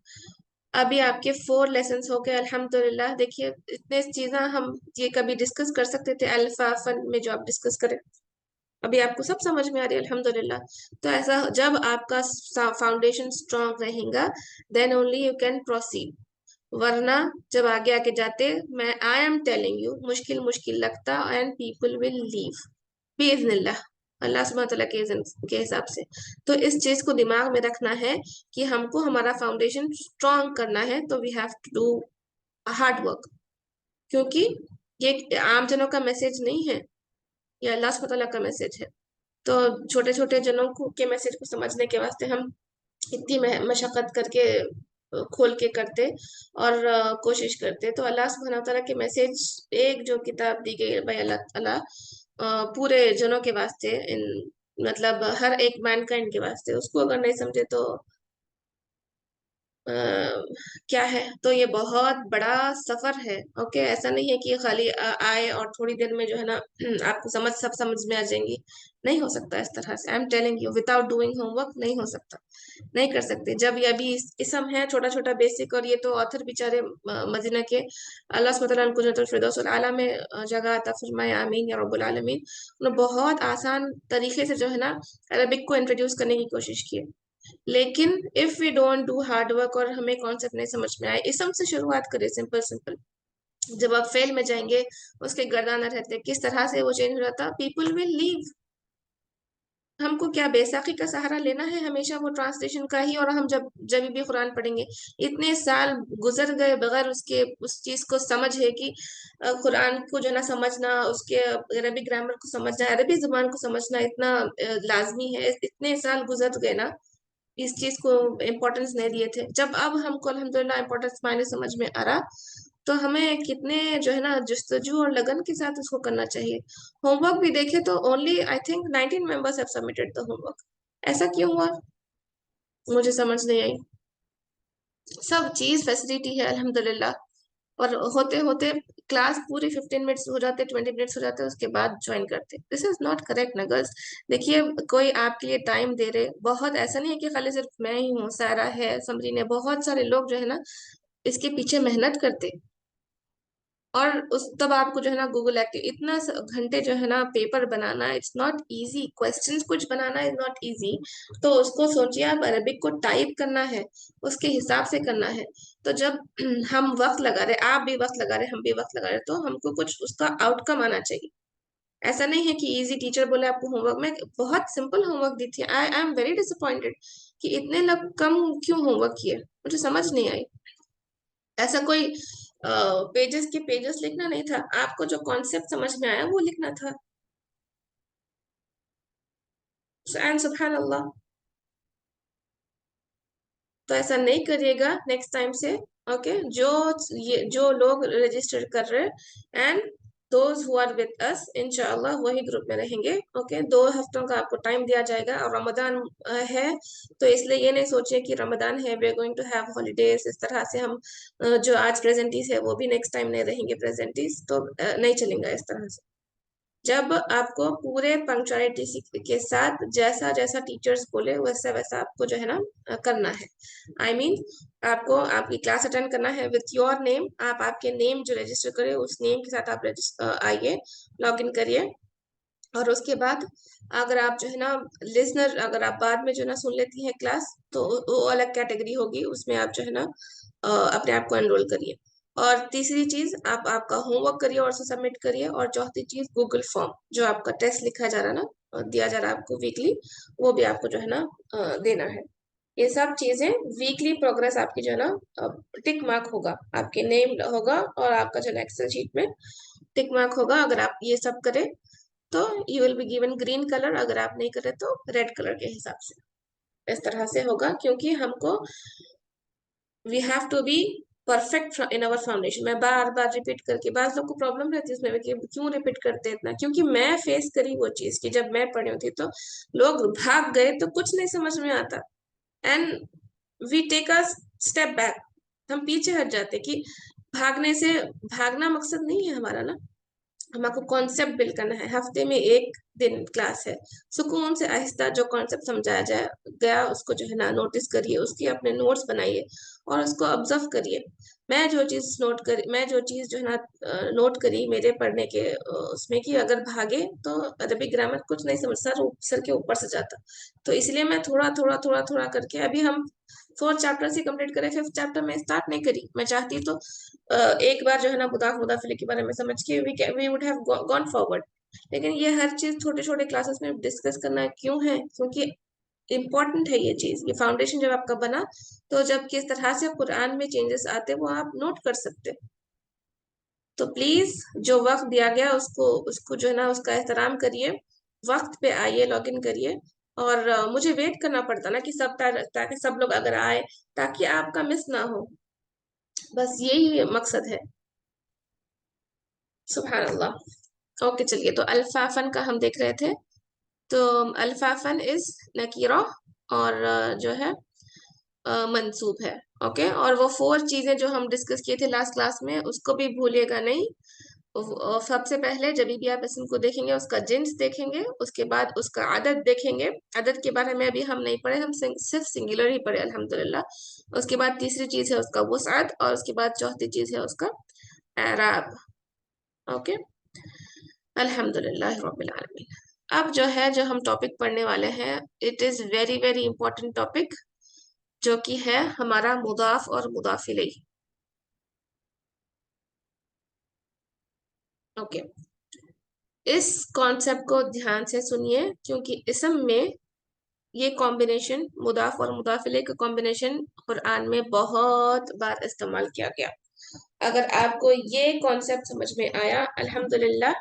S1: अभी आपके 4 लेसन्स हो गए अल्हम्दुलिल्लाह। देखिए, इतने चीजें हम ये कभी डिस्कस कर सकते थे अल्फा फन में, जो आप डिस्कस करें अभी आपको सब समझ में आ रही है अल्हम्दुलिल्लाह। तो ऐसा जब आपका फाउंडेशन स्ट्रांग रहेगा, then only you can proceed. वरना जब आगे आके जाते, मैं आई एम टेलिंग यू, मुश्किल मुश्किल लगता एंड पीपल विल लीव बिइज़्निल्लाह, अल्लाह सुब्हानहू तआला के हिसाब से। तो इस चीज को दिमाग में रखना है कि हमको हमारा फाउंडेशन स्ट्रांग करना है, तो we have to do hard work. क्योंकि ये आम जनों का मैसेज नहीं है, ये अल्लाह सुब्हानहू तआला का मैसेज है। तो छोटे छोटे जनों को के मैसेज को समझने के वास्ते हम इतनी मशक्कत करके खोल के करते और कोशिश करते। तो अल्लाह सुब्हानहू तआला के मैसेज, एक जो किताब दी गई है भाई अल्लाह ताला पूरे जनों के वास्ते, इन मतलब हर एक मैनकाइंड के वास्ते, उसको अगर नहीं समझे तो अ, क्या है। तो ये बहुत बड़ा सफर है। ओके, ऐसा नहीं है कि ये खाली आए और थोड़ी देर में जो है ना आपको सब समझ में आ जाएंगी। नहीं हो सकता इस तरह से। I am telling you, without doing homework नहीं हो सकता, नहीं कर सकते। जब ये अभी इसम है छोटा छोटा बेसिक, और ये तो ऑथर बेचारे मदीना के, अल्लाह सुब्हानहू तआला उनको जन्नतुल फिरदौस आला में जगह अता फरमाए, आमीन या रब्बुल आलमीन। उन्होंने बहुत आसान तरीके से जो है ना अरबिक को इंट्रोड्यूस करने की कोशिश की है। लेकिन if we don't do hard work और हमें कॉन्सेप्ट नहीं समझ में आए, इसम से शुरुआत करें, सिंपल सिंपल। जब आप फेल में जाएंगे, उसके गर्दाना रहते किस तरह से वो चेंज हो जाता, पीपल विल लीव। हमको क्या बेसाखी का सहारा लेना है हमेशा, वो ट्रांसलेशन का ही। और हम जब जब भी कुरान पढ़ेंगे, इतने साल गुजर गए बगैर उसके उस चीज को समझ है कि कुरान को जो ना समझना, उसके अरबी ग्रामर को समझना, अरबी जुबान को समझना इतना लाजमी है। इतने साल गुजर गए ना, इस चीज को इम्पोर्टेंस नहीं दिए थे। जब अब हमको अल्हम्दुलिल्लाह इम्पोर्टेंस मायने समझ में आ रहा, तो हमें कितने जो है ना जस्तजू और लगन के साथ उसको करना चाहिए। होमवर्क भी देखे तो only I think 19 members have submitted the homework. ऐसा क्यों हुआ, मुझे समझ नहीं आई। सब चीज फैसिलिटी है अल्हम्दुलिल्लाह, और होते होते क्लास पूरी 15 मिनट्स हो जाते, 20 मिनट्स हो जाते, उसके बाद ज्वाइन करते। दिस इज नॉट करेक्ट ना गर्ल्स। देखिए, कोई आपके लिए टाइम दे रहे, बहुत ऐसा नहीं है कि खाली सिर्फ मैं ही हूँ, सारा है, समरीन है, बहुत सारे लोग जो है ना इसके पीछे मेहनत करते। और उस तब आपको जो है ना गूगल एक्टिव इतना घंटे जो है ना paper banana, it's not easy. Questions कुछ बनाना इज नॉट इजी। तो उसको सोचिए, आप अरबिक को टाइप करना है, उसके हिसाब से करना है। तो जब हम वक्त लगा रहे, आप भी वक्त लगा रहे, हम भी वक्त लगा रहे, तो हमको कुछ उसका आउटकम आना चाहिए। ऐसा नहीं है कि इजी टीचर बोले आपको होमवर्क में, बहुत सिंपल होमवर्क दी थी। आई एम वेरी डिसअपॉइंटेड कि इतने लोग कम क्यों होमवर्क किए, मुझे समझ नहीं आई। ऐसा कोई पेजेस के पेजेस लिखना नहीं था, आपको जो कॉन्सेप्ट समझ में आया वो लिखना था। एंड सुभान अल्लाह। तो ऐसा नहीं करिएगा नेक्स्ट टाइम से। ओके, जो लोग रजिस्टर कर रहे हैं and those who are with us, इंशाल्लाह वही ग्रुप में रहेंगे। ओके, 2 हफ्तों का आपको टाइम दिया जाएगा, और रमजान है, तो इसलिए ये नहीं सोचिए कि रमजान है we are going to have holidays, इस तरह से हम जो आज प्रेजेंटीज है वो भी नेक्स्ट टाइम नहीं रहेंगे प्रेजेंटीज, तो नहीं चलेगा इस तरह से। जब आपको पूरे पंक्चुअलिटी के साथ जैसा जैसा टीचर्स बोले वैसा वैसा आपको जो है ना करना है। आई मीन आपको आपकी क्लास अटेंड करना है विथ योर नेम। आप आपके नेम जो रजिस्टर करें उस नेम के साथ आप आइए, लॉग इन करिए। और उसके बाद अगर आप जो है ना लिसनर, अगर आप बाद में जो है ना सुन लेती हैं क्लास, तो वो अलग कैटेगरी होगी, उसमें आप जो है ना अपने आप को एनरोल करिए। और तीसरी चीज आप आपका होमवर्क करिए और उसे सबमिट करिए। और चौथी चीज गूगल फॉर्म, जो आपका टेस्ट लिखा जा रहा है ना, दिया जा रहा है आपको वीकली, वो भी आपको जो है ना देना है। ये सब चीजें वीकली प्रोग्रेस आपकी जो है ना टिक मार्क होगा, आपके नेम होगा और आपका जो है एक्सेल शीट में टिक मार्क होगा। अगर आप ये सब करें तो you will be given green colour, अगर आप नहीं करें तो रेड कलर के हिसाब से। इस तरह से होगा, क्योंकि हमको we have to be perfect in our foundation. मैं बार बार रिपीट करके, बाद लोग को प्रॉब्लम रहती है उसमें कि क्यों रिपीट करते हैं इतना, क्योंकि मैं फेस करी वो चीज कि जब मैं पढ़ी थी तो लोग भाग गए तो कुछ नहीं समझ में आता, and we take a step back, हम पीछे हट जाते कि भागने से, भागना मकसद नहीं है हमारा ना। हमको कॉन्सेप्ट बिल्ड करना है। हफ्ते में एक दिन क्लास है, सुकून से आहिस्ता जो कॉन्सेप्ट समझाया जाए गया उसको जो है ना नोटिस करिए, उसकी अपने नोट्स बनाइए और उसको ऑब्जर्व करिए। मैं जो चीज जो है ना नोट करी मेरे पढ़ने के उसमें, कि अगर भागे तो अरबी ग्रामर कुछ नहीं समझ, सर के ऊपर से जाता। तो इसलिए मैं थोड़ा थोड़ा थोड़ा थोड़ा करके, अभी हम 4 चैप्टर ही कंप्लीट करें, 5th चैप्टर में स्टार्ट नहीं करी। मैं चाहती तो एक बार जो है ना मुदाफ मुदाफिले के बारे में समझ के we would have gone forward. लेकिन ये हर चीज छोटे छोटे क्लासेस में डिस्कस करना क्यों है, क्योंकि इम्पोर्टेंट है ये चीज। ये फाउंडेशन जब आपका बना, तो जब किस तरह से कुरान में चेंजेस आते वो आप नोट कर सकते। तो प्लीज जो वक्त दिया गया उसको उसको जो है ना उसका एहतराम करिए, वक्त पे आइए, लॉग इन करिए। और मुझे वेट करना पड़ता ना कि ताकि सब लोग अगर आए, ताकि आपका मिस ना हो, बस यही मकसद है। सुभान अल्लाह। ओके चलिए, तो अल्फाफन का हम देख रहे थे। तो अल्फाफन इज नकीरा, और जो है मंसूब है। ओके, और वो 4 चीजें जो हम डिस्कस किए थे लास्ट क्लास में उसको भी भूलिएगा नहीं। सबसे पहले जब भी आप इसम को देखेंगे उसका जिन्स देखेंगे, उसके बाद उसका आदत देखेंगे। आदत के बारे में अभी हम नहीं पढ़े, हम सिर्फ सिंगुलर ही पढ़े अल्हम्दुलिल्लाह। उसके बाद तीसरी चीज है उसका वुसअत, और उसके बाद चौथी चीज है उसका एराब। ओके, अल्हम्दुलिल्लाह रब्बिल आलमीन। अब जो है जो हम टॉपिक पढ़ने वाले हैं, it is very very important topic, जो कि है हमारा मुदाफ और मुदाफ इलैह। ओके, इस कॉन्सेप्ट को ध्यान से सुनिए, क्योंकि इसम में ये कॉम्बिनेशन, मुदाफ और मुदाफ इलैह का कॉम्बिनेशन कुरान में बहुत बार इस्तेमाल किया गया। अगर आपको ये कॉन्सेप्ट समझ में आया, अल्हम्दुलिल्लाह,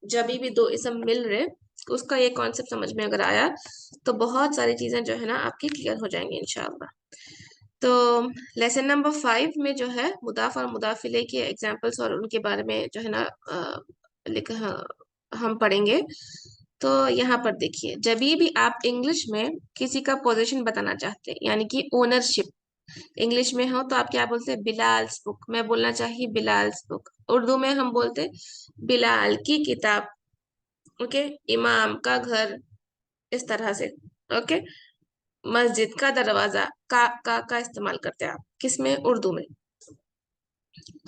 S1: जब भी दो इसम मिल रहे, उसका ये कॉन्सेप्ट समझ में अगर आया, तो बहुत सारी चीजें जो है ना आपकी क्लियर हो जाएंगी इंशाअल्लाह। तो लेसन नंबर 5 में जो है मुदाफ और मुदाफ इलैह के एग्जांपल्स और उनके बारे में जो है ना लिखा, हम पढ़ेंगे। तो यहाँ पर देखिए, जब भी आप इंग्लिश में किसी का पोजीशन बताना चाहते हैं, यानी कि ओनरशिप, इंग्लिश में हो तो आप क्या बोलते हैं, बिलाल्स बुक। मैं बोलना चाहिए बिलाल्स बुक। उर्दू में हम बोलते हैं बिलाल की किताब। ओके, इमाम का घर, इस तरह से। ओके, मस्जिद का दरवाजा, का इस्तेमाल करते हैं आप किसमें, उर्दू में।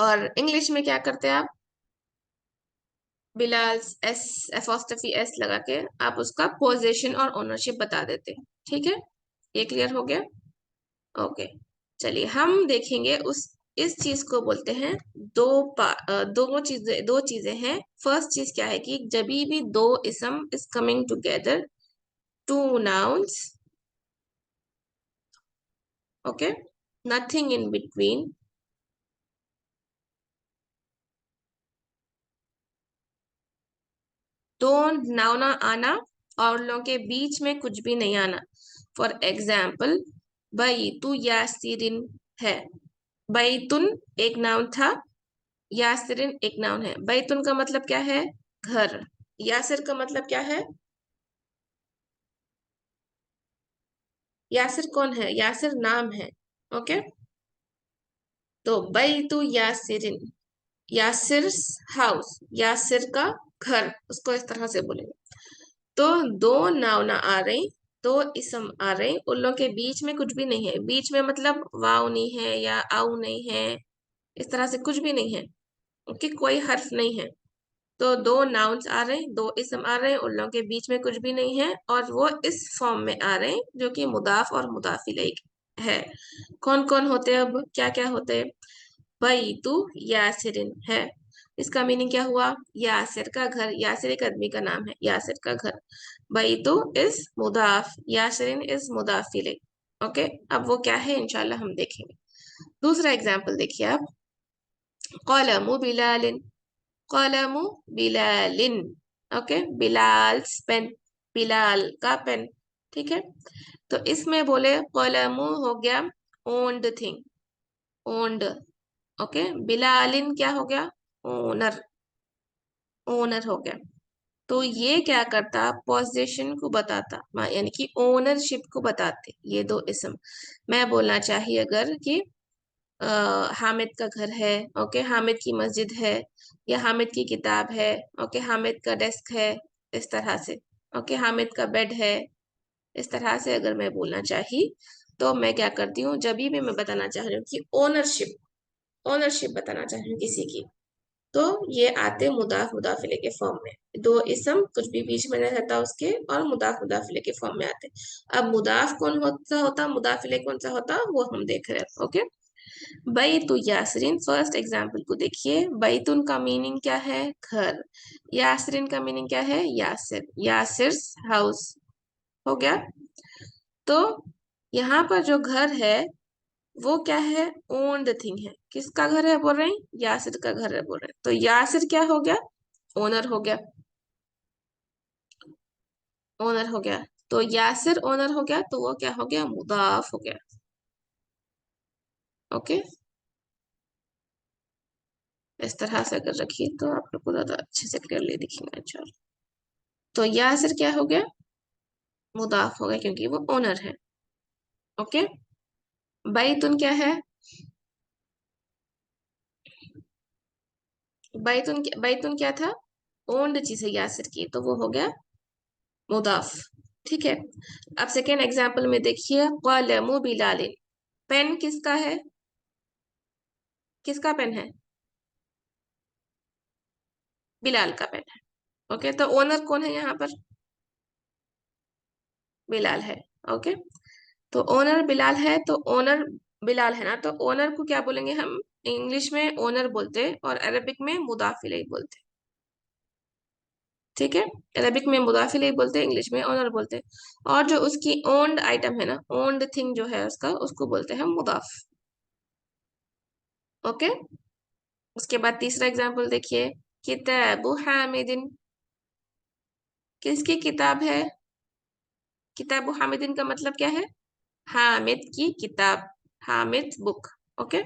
S1: और इंग्लिश में क्या करते हैं आप, बिलाल, एस, एफोस्टफी एस लगा के आप उसका पोजीशन और ओनरशिप बता देते हैं। ठीक है, ये क्लियर हो गया। ओके, चलिए हम देखेंगे उस इस चीज को बोलते हैं दो चीजें हैं। फर्स्ट चीज क्या है कि जब भी दो इसम is coming together, two nouns, okay, nothing in between, दो नाउन आना और लोगों के बीच में कुछ भी नहीं आना। फॉर एग्जाम्पल, बैतु यासिरिन है। बैतुन एक नाउन था, यासिरिन एक नाउन है। बैतुन का मतलब क्या है, घर। यासिर का मतलब क्या है, यासिर कौन है, यासिर नाम है। ओके, तो बैतु यासिरिन, यासिर हाउस, यासिर का घर, उसको इस तरह से बोलेंगे। तो दो नाउन आ रही, दो इसम आ रहे, उन लोगों के बीच में कुछ भी नहीं है। बीच में मतलब वाव नहीं है या आउ नहीं है, इस तरह से कुछ भी नहीं है। ओके, कोई हर्फ नहीं है। तो दो नाउन्स आ रहे हैं, दो इसम आ रहे हैं, उन लोगों के बीच में कुछ भी नहीं है, और वो इस फॉर्म में आ रहे हैं जो कि मुदाफ और मुदाफ इलैह है। कौन कौन होते हैं, अब क्या क्या होते हैं। बैतु यासिरिन है। इसका मीनिंग क्या हुआ? यासिर का घर, यासिर एक आदमी का नाम है, यासिर का घर। बैतु इज मुदाफ, यासिरिन इज मुदाफ इलैह। ओके, अब वो क्या है इंशाल्लाह हम देखेंगे। दूसरा एग्जाम्पल देखिए आप, कलमु बिलालिन, कलमु बिलालिन। ओके, बिलाल पेन, बिलाल का पेन। ठीक है, तो इसमें बोले कलमु हो गया ओन्ड थिंग, ओन्ड। ओके, बिलालिन क्या हो गया? ओनर, ओनर हो गया। तो ये क्या करता? पोजीशन को बताता, यानी कि ओनरशिप को बताते ये दो इसम। मैं बोलना चाहिए अगर कि अ, हामिद का घर है, ओके, हामिद की मस्जिद है, या हामिद की किताब है, ओके, हामिद का डेस्क है, इस तरह से। ओके, हामिद का बेड है, इस तरह से अगर मैं बोलना चाहिए तो मैं क्या करती हूँ, जब भी मैं बताना चाह रही हूँ कि ओनरशिप, ओनरशिप बताना चाह रही हूँ किसी की, तो ये आते मुदाफ मुदाफिले के फॉर्म में। दो इसम कुछ भी बीच में नहीं रहता उसके, और मुदाफ मुदाफिले के फॉर्म में आते। अब मुदाफ कौन होता होता, मुदाफिले कौन सा होता, वो हम देख रहे हैं। ओके, बैतु यासरीन, फर्स्ट एग्जाम्पल को देखिए। बैतुन का मीनिंग क्या है? घर। यासरीन का मीनिंग क्या है? यासिर, यासिर्स हाउस। हो गया। तो यहाँ पर जो घर है वो क्या है? ओन्ड थिंग है। किसका घर है बोल रहे हैं? यासिर का घर है बोल रहे हैं। तो यासिर क्या हो गया? ओनर हो गया, ओनर हो गया। तो यासिर ओनर हो गया, तो वो क्या हो गया? मुदाफ हो गया। ओके, इस तरह से अगर रखिए तो आप लोग को ज्यादा अच्छे से क्लियरली दिखेंगे। चलो, तो यासिर क्या हो गया? मुदाफ हो गया, क्योंकि वो ओनर है। ओके, बैतुन क्या है? बैतुन क्या था? ओन्ड चीज है यासिर की, तो वो हो गया मुदाफ। ठीक है, अब सेकेंड एग्जाम्पल में देखिए, कलमु बिलालिन, पेन किसका है? किसका पेन है? बिलाल का पेन है। ओके, तो ओनर कौन है यहाँ पर? बिलाल है। ओके, तो ओनर बिलाल है, तो ओनर बिलाल है ना, तो ओनर को क्या बोलेंगे हम? इंग्लिश में ओनर बोलते और अरबिक में मुदाफ इलैह बोलते। ठीक है, अरबिक में मुदाफ इलैह बोलते, इंग्लिश में ओनर बोलते। और जो उसकी ओन्ड आइटम है ना, ओन्ड थिंग जो है उसका, उसको बोलते हैं मुदाफ। ओके, उसके बाद तीसरा एग्जाम्पल देखिए, किताबु हामिदिन, किसकी किताब है? किताबु हामिदिन का मतलब क्या है? हामिद की किताब, हामिद बुक। ओके,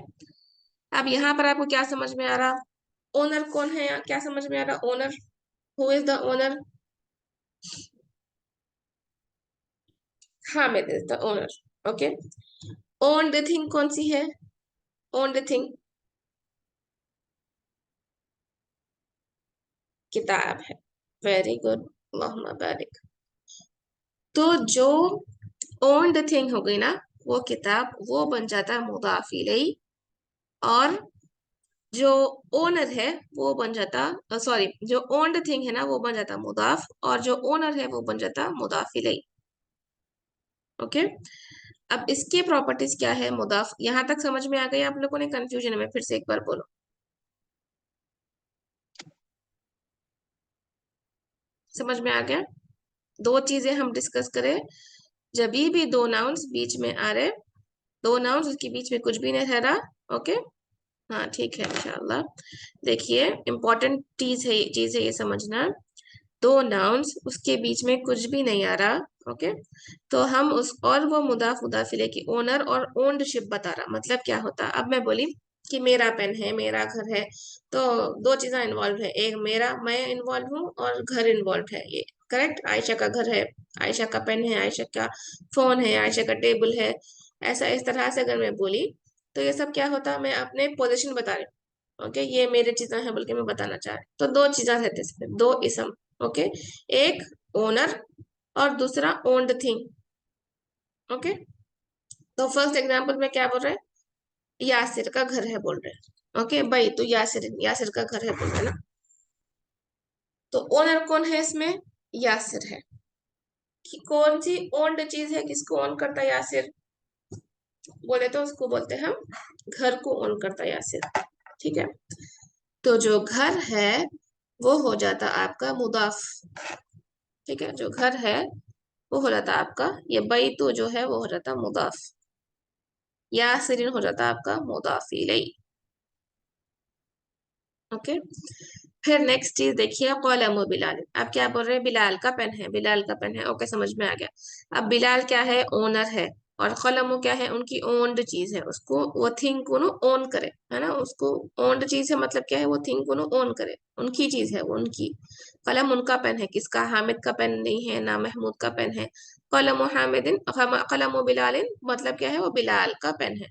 S1: अब यहाँ पर आपको क्या समझ में आ रहा? ओनर कौन है? क्या समझ में आ रहा? Owner, who is the owner? Hamid is the owner. Okay, owned thing कौन सी है? ओन्ड थिंग किताब है। वेरी गुड, अल्लाहुम्मा बारिक। तो जो ओन्ड थिंग हो गई ना, वो किताब, वो बन जाता है मुदाफ इलैह। और जो ओनर है वो बन जाता, सॉरी, जो ओन्ड थिंग है ना वो बन जाता मुदाफ, और जो ओनर है वो बन जाता मुदाफ इलैह। ओके, अब इसके प्रॉपर्टीज क्या है? मुदाफ, यहां तक समझ में आ गई आप लोगों ने? कंफ्यूजन है? मैं फिर से एक बार बोलो, समझ में आ गया? दो चीजें हम डिस्कस करें, जब भी दो नाउन्स बीच में आ रहे, दो नाउन्स उसके बीच में कुछ भी नहीं रह रहा। ओके, हाँ ठीक है इंशाल्लाह। देखिए, इंपॉर्टेंट चीज है ये समझना, दो नाउन्स उसके बीच में कुछ भी नहीं आ रहा। ओके, तो हम उस, और वो मुदाफ मुदाफिले की ओनर और ओनरशिप बता रहा, मतलब क्या होता? अब मैं बोली कि मेरा पेन है, मेरा घर है, तो दो चीजें इन्वॉल्व है, एक मेरा, मैं इन्वॉल्व हूँ, और घर इन्वॉल्व है। ये करेक्ट, आयशा का घर है, आयशा का पेन है, आयशा का फोन है, आयशा का टेबल है। ऐसा इस तरह से अगर मैं बोली तो ये सब क्या होता? मैं अपने पोजीशन बता रही हूँ। ओके, ये मेरे चीजें हैं बल्कि मैं बताना चाह रही हूँ। तो दो चीजें रहते इसमें, दो इसम। ओके, एक ओनर और दूसरा ओन्ड थिंग। ओके, तो फर्स्ट एग्जांपल में क्या बोल रहे हैं? यासिर का घर है बोल रहे हैं। ओके भाई, तो यासिर, यासिर का घर है बोल रहे हैं ना, तो ओनर कौन है इसमें? यासिर है। कि कौन सी ओन्ड चीज है, किसको ओन करता है यासिर? बोले तो उसको बोलते हैं हम घर को ओन करता है यासिर। ठीक है। तो जो घर है वो हो जाता आपका मुदाफ। ठीक है, जो घर है वो हो जाता आपका, ये बैतु जो है वो हो जाता मुदाफ। यासिरिन हो जाता आपका मुदाफ इलैह। ओके। फिर नेक्स्ट चीज देखिए, कलम बिलाल। आप क्या बोल रहे हैं, बिलाल का पेन है, बिलाल का पेन है। ओके, समझ में आ गया। अब बिलाल क्या है, ओनर है। और कलम क्या है, उनकी ओन्ड चीज है, उसको वो थिंग को नो ओन करे, है ना। उसको ओन्ड चीज है, मतलब क्या है, वो थिंग को नो ओन करे, उनकी चीज है वो, उनकी। कलम उनका पेन है, किसका, हामिद का पेन नहीं है ना महमूद का पेन है। कलम हामिदिन, कलम बिलालिन मतलब क्या है, वो बिलाल का पेन है।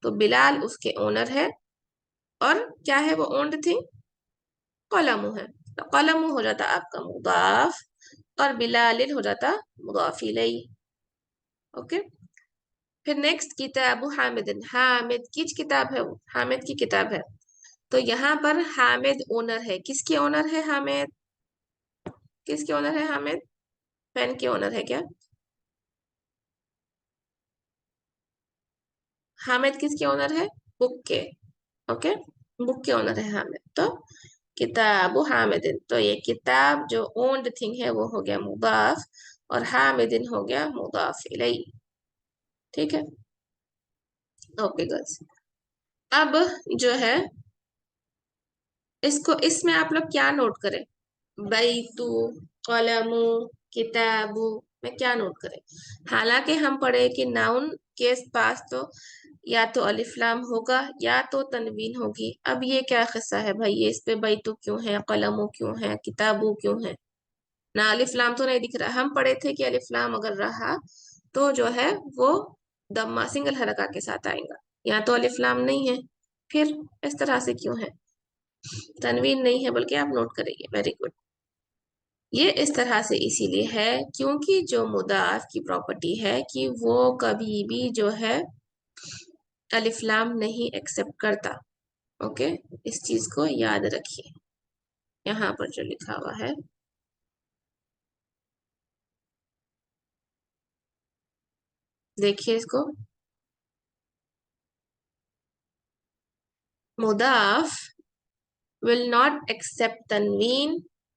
S1: तो बिलाल उसके ओनर है। और क्या है वो ओन्ड थिंग, कलम है। तो कलम हो जाता आपका मुदाफ, और बिलालिन हो जाता मुदाफ इलैह। ओके। फिर नेक्स्ट, किताब हामिदिन, हामिद की किताब है वो, हामिद की किताब है। तो यहाँ पर हामिद ओनर है, किसके ओनर है हामिद, किसके ओनर है हामिद, पेन के ओनर है क्या, हामिद किसके ओनर है, बुक के। ओके, बुक के ओनर है हामिद। तो किताब हामिदिन, तो ये किताब जो ओन्ड थिंग है वो हो गया मुदाफ, और हामिदिन हो गया मुदाफ इलैह। ठीक है। ओके गर्ल्स, अब जो है इसको, इसमें आप लोग क्या नोट करें, बैतु, कलमु, किताबु में क्या नोट करें। हालांकि हम पढ़े कि नाउन के पास तो या तो अलिफ लाम होगा या तो तनवीन होगी। अब ये क्या किस्सा है भाई, ये इस पे बैतु क्यों है, कलमु क्यों है, किताबु क्यों है, ना अलिफ लाम तो नहीं दिख रहा। हम पढ़े थे कि अलिफ लाम अगर रहा तो जो है वो दम्मा सिंगल हरका के साथ आएगा, यहाँ तो अलिफ लाम नहीं है, फिर इस तरह से क्यों है, तनवीन नहीं है बल्कि, आप नोट करेंगे, वेरी गुड। ये इस तरह से इसीलिए है क्योंकि जो मुदाफ की प्रॉपर्टी है कि वो कभी भी जो है अलिफ लाम नहीं एक्सेप्ट करता। ओके, इस चीज को याद रखिए, यहाँ पर जो लिखा हुआ है देखिए इसको, मुदाफ will not accept tanween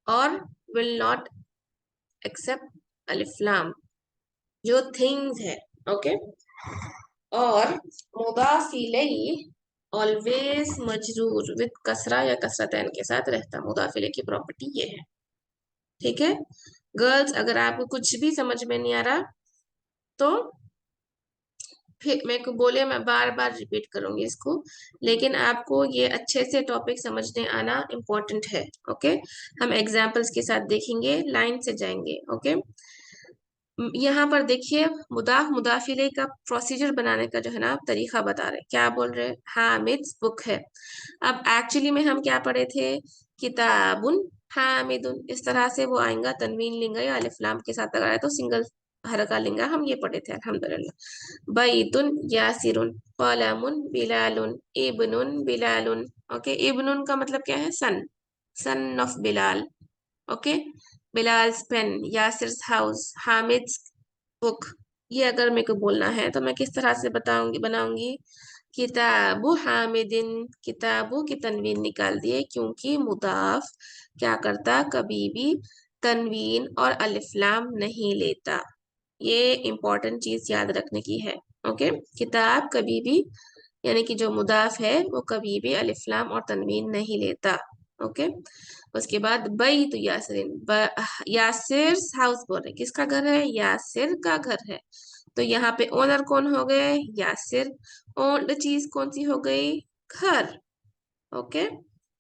S1: और will not accept alif lam, जो थिंग्स है। ओके। और मुदाफ इलैह ऑलवेज मजरूर विद कसरा या कसरतैन के साथ रहता, मुदाफ इलैह की प्रॉपर्टी ये है। ठीक है गर्ल्स, अगर आपको कुछ भी समझ में नहीं आ रहा तो फिर मेरे को बोले, मैं बार बार रिपीट करूंगी इसको, लेकिन आपको ये अच्छे से टॉपिक समझने आना इम्पोर्टेंट है। ओके, हम एग्जाम्पल्स के साथ देखेंगे, लाइन से जाएंगे। ओके, यहाँ पर देखिए, मुदाफ मुदाफिले का प्रोसीजर बनाने का जो है ना तरीका बता रहे हैं। क्या बोल रहे हैं, हामिद्स बुक है। अब एक्चुअली में हम क्या पढ़े थे, किताबुन हामिदुन, इस तरह से वो आएगा, तनवीन लेंगे या अलिफ लाम के साथ लगाया तो सिंगल हरका लेंगे, हम ये पढ़े थे अल्हम्दुलिल्लाह। बैतुन यासिरुन, कलमुन बिलालुन, इब्नुन बिलालुन। ओके, इब्नुन का मतलब क्या है, son, son of Bilal. Okay, Bilal's pen, Yasir's house, Hamid's book. ये अगर मेरे को बोलना है तो मैं किस तरह से बताऊंगी, बनाऊंगी, किताबु हामिदिन, किताबु की तनवीन निकाल दिए क्योंकि मुदाफ क्या करता, कभी भी तनवीन और अलिफ लाम नहीं लेता। ये इंपॉर्टेंट चीज याद रखने की है। ओके, किताब कभी भी, यानी कि जो मुदाफ है वो कभी भी अलिफ लाम और तनवीन नहीं लेता। ओके, उसके बाद बई तो यासरिन, यासिर हाउस बोल रहे, किसका घर है, यासिर का घर है। तो यहाँ पे ओनर कौन हो गए, यासिर। ओन्ड चीज कौन सी हो गई, घर। ओके,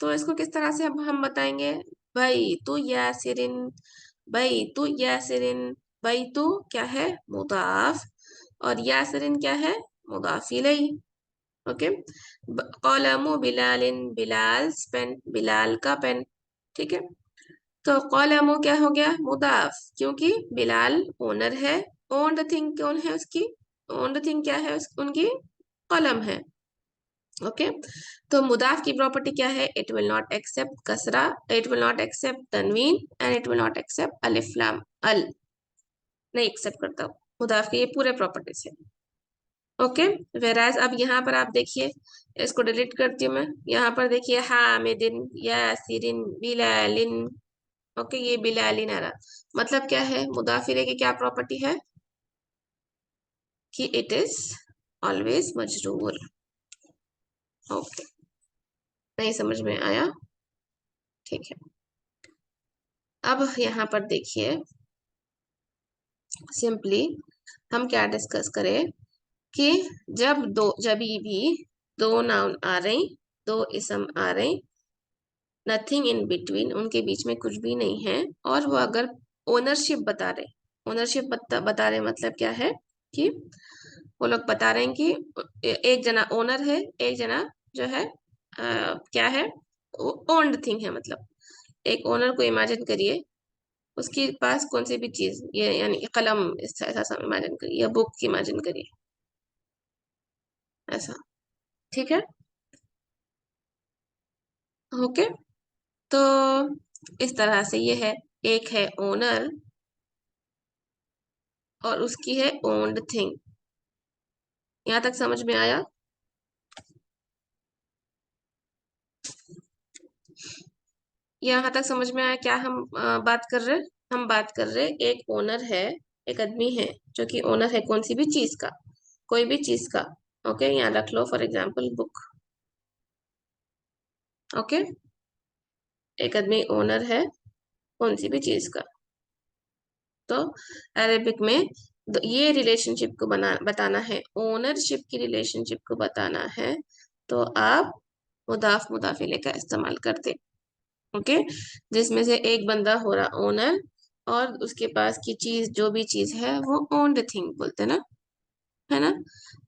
S1: तो इसको किस तरह से अब हम बताएंगे, बई तू यासिरिन, बई तू यासिरिन, बई तू क्या है, मुदाफ, और यासिरिन क्या है, मुदाफ इलैह। ओके, कलमु बिलालिन, बिलाल पेन, बिलाल का पेन। ठीक है, तो कलमु क्या हो गया, मुदाफ, क्योंकि बिलाल ओनर है। ओन्ड थिंग कौन है उसकी, ओन्ड थिंग क्या है उनकी, कलम है। ओके, तो मुदाफ की प्रॉपर्टी क्या है, इट विल नॉट एक्सेप्ट कसरा, इट विल नॉट एक्सेप्ट तनवीन, and it will not accept अलिफ लाम, अल नहीं एक्सेप्ट करता मुदाफ के, ये पूरे प्रॉपर्टीज है। ओके। वेराज अब यहाँ पर आप देखिए, इसको डिलीट करती हूँ मैं। यहाँ पर देखिए हामिदिन, यासिरिन, बिलालिन। ओके, ये बिलालिन आ रहा, मतलब क्या है, मुदाफिले की क्या प्रॉपर्टी है कि इट इज ऑलवेज मजरूर। ओके, नहीं समझ में आया? ठीक है। अब यहाँ पर देखिए, सिंपली हम क्या डिस्कस करें कि जब भी दो नाउन आ रहे, दो इसम आ रहे, नथिंग इन बिटवीन, उनके बीच में कुछ भी नहीं है, और वो अगर ओनरशिप बता रहे, ओनरशिप बता रहे मतलब क्या है कि वो लोग बता रहे हैं कि एक जना ओनर है, एक जना जो है क्या है, ओन्ड थिंग है। मतलब एक ओनर को इमेजिन करिए, उसके पास कौन सी भी चीज, ये यानी कलम, ऐसा इमेजिन करिए, या बुक इमेजिन करिए, ऐसा। ठीक है। ओके, तो इस तरह से ये है, एक है ओनर और उसकी है ओन्ड थिंग। यहाँ तक समझ में आया? यहाँ तक समझ में आया क्या हम बात कर रहे? हम बात कर रहे, एक ओनर है, एक आदमी है जो कि ओनर है कौन सी भी चीज का, कोई भी चीज का। ओके, यहाँ रख लो फॉर एग्जाम्पल बुक। ओके, एक आदमी ओनर है कौन सी भी चीज का। तो अरेबिक में ये रिलेशनशिप को बताना है, ओनरशिप की रिलेशनशिप को बताना है, तो आप मुदाफ मुदाफिले का इस्तेमाल करते। ओके, जिसमें से एक बंदा हो रहा ओनर, और उसके पास की चीज, जो भी चीज है वो ओन्ड थिंग बोलते ना, है ना।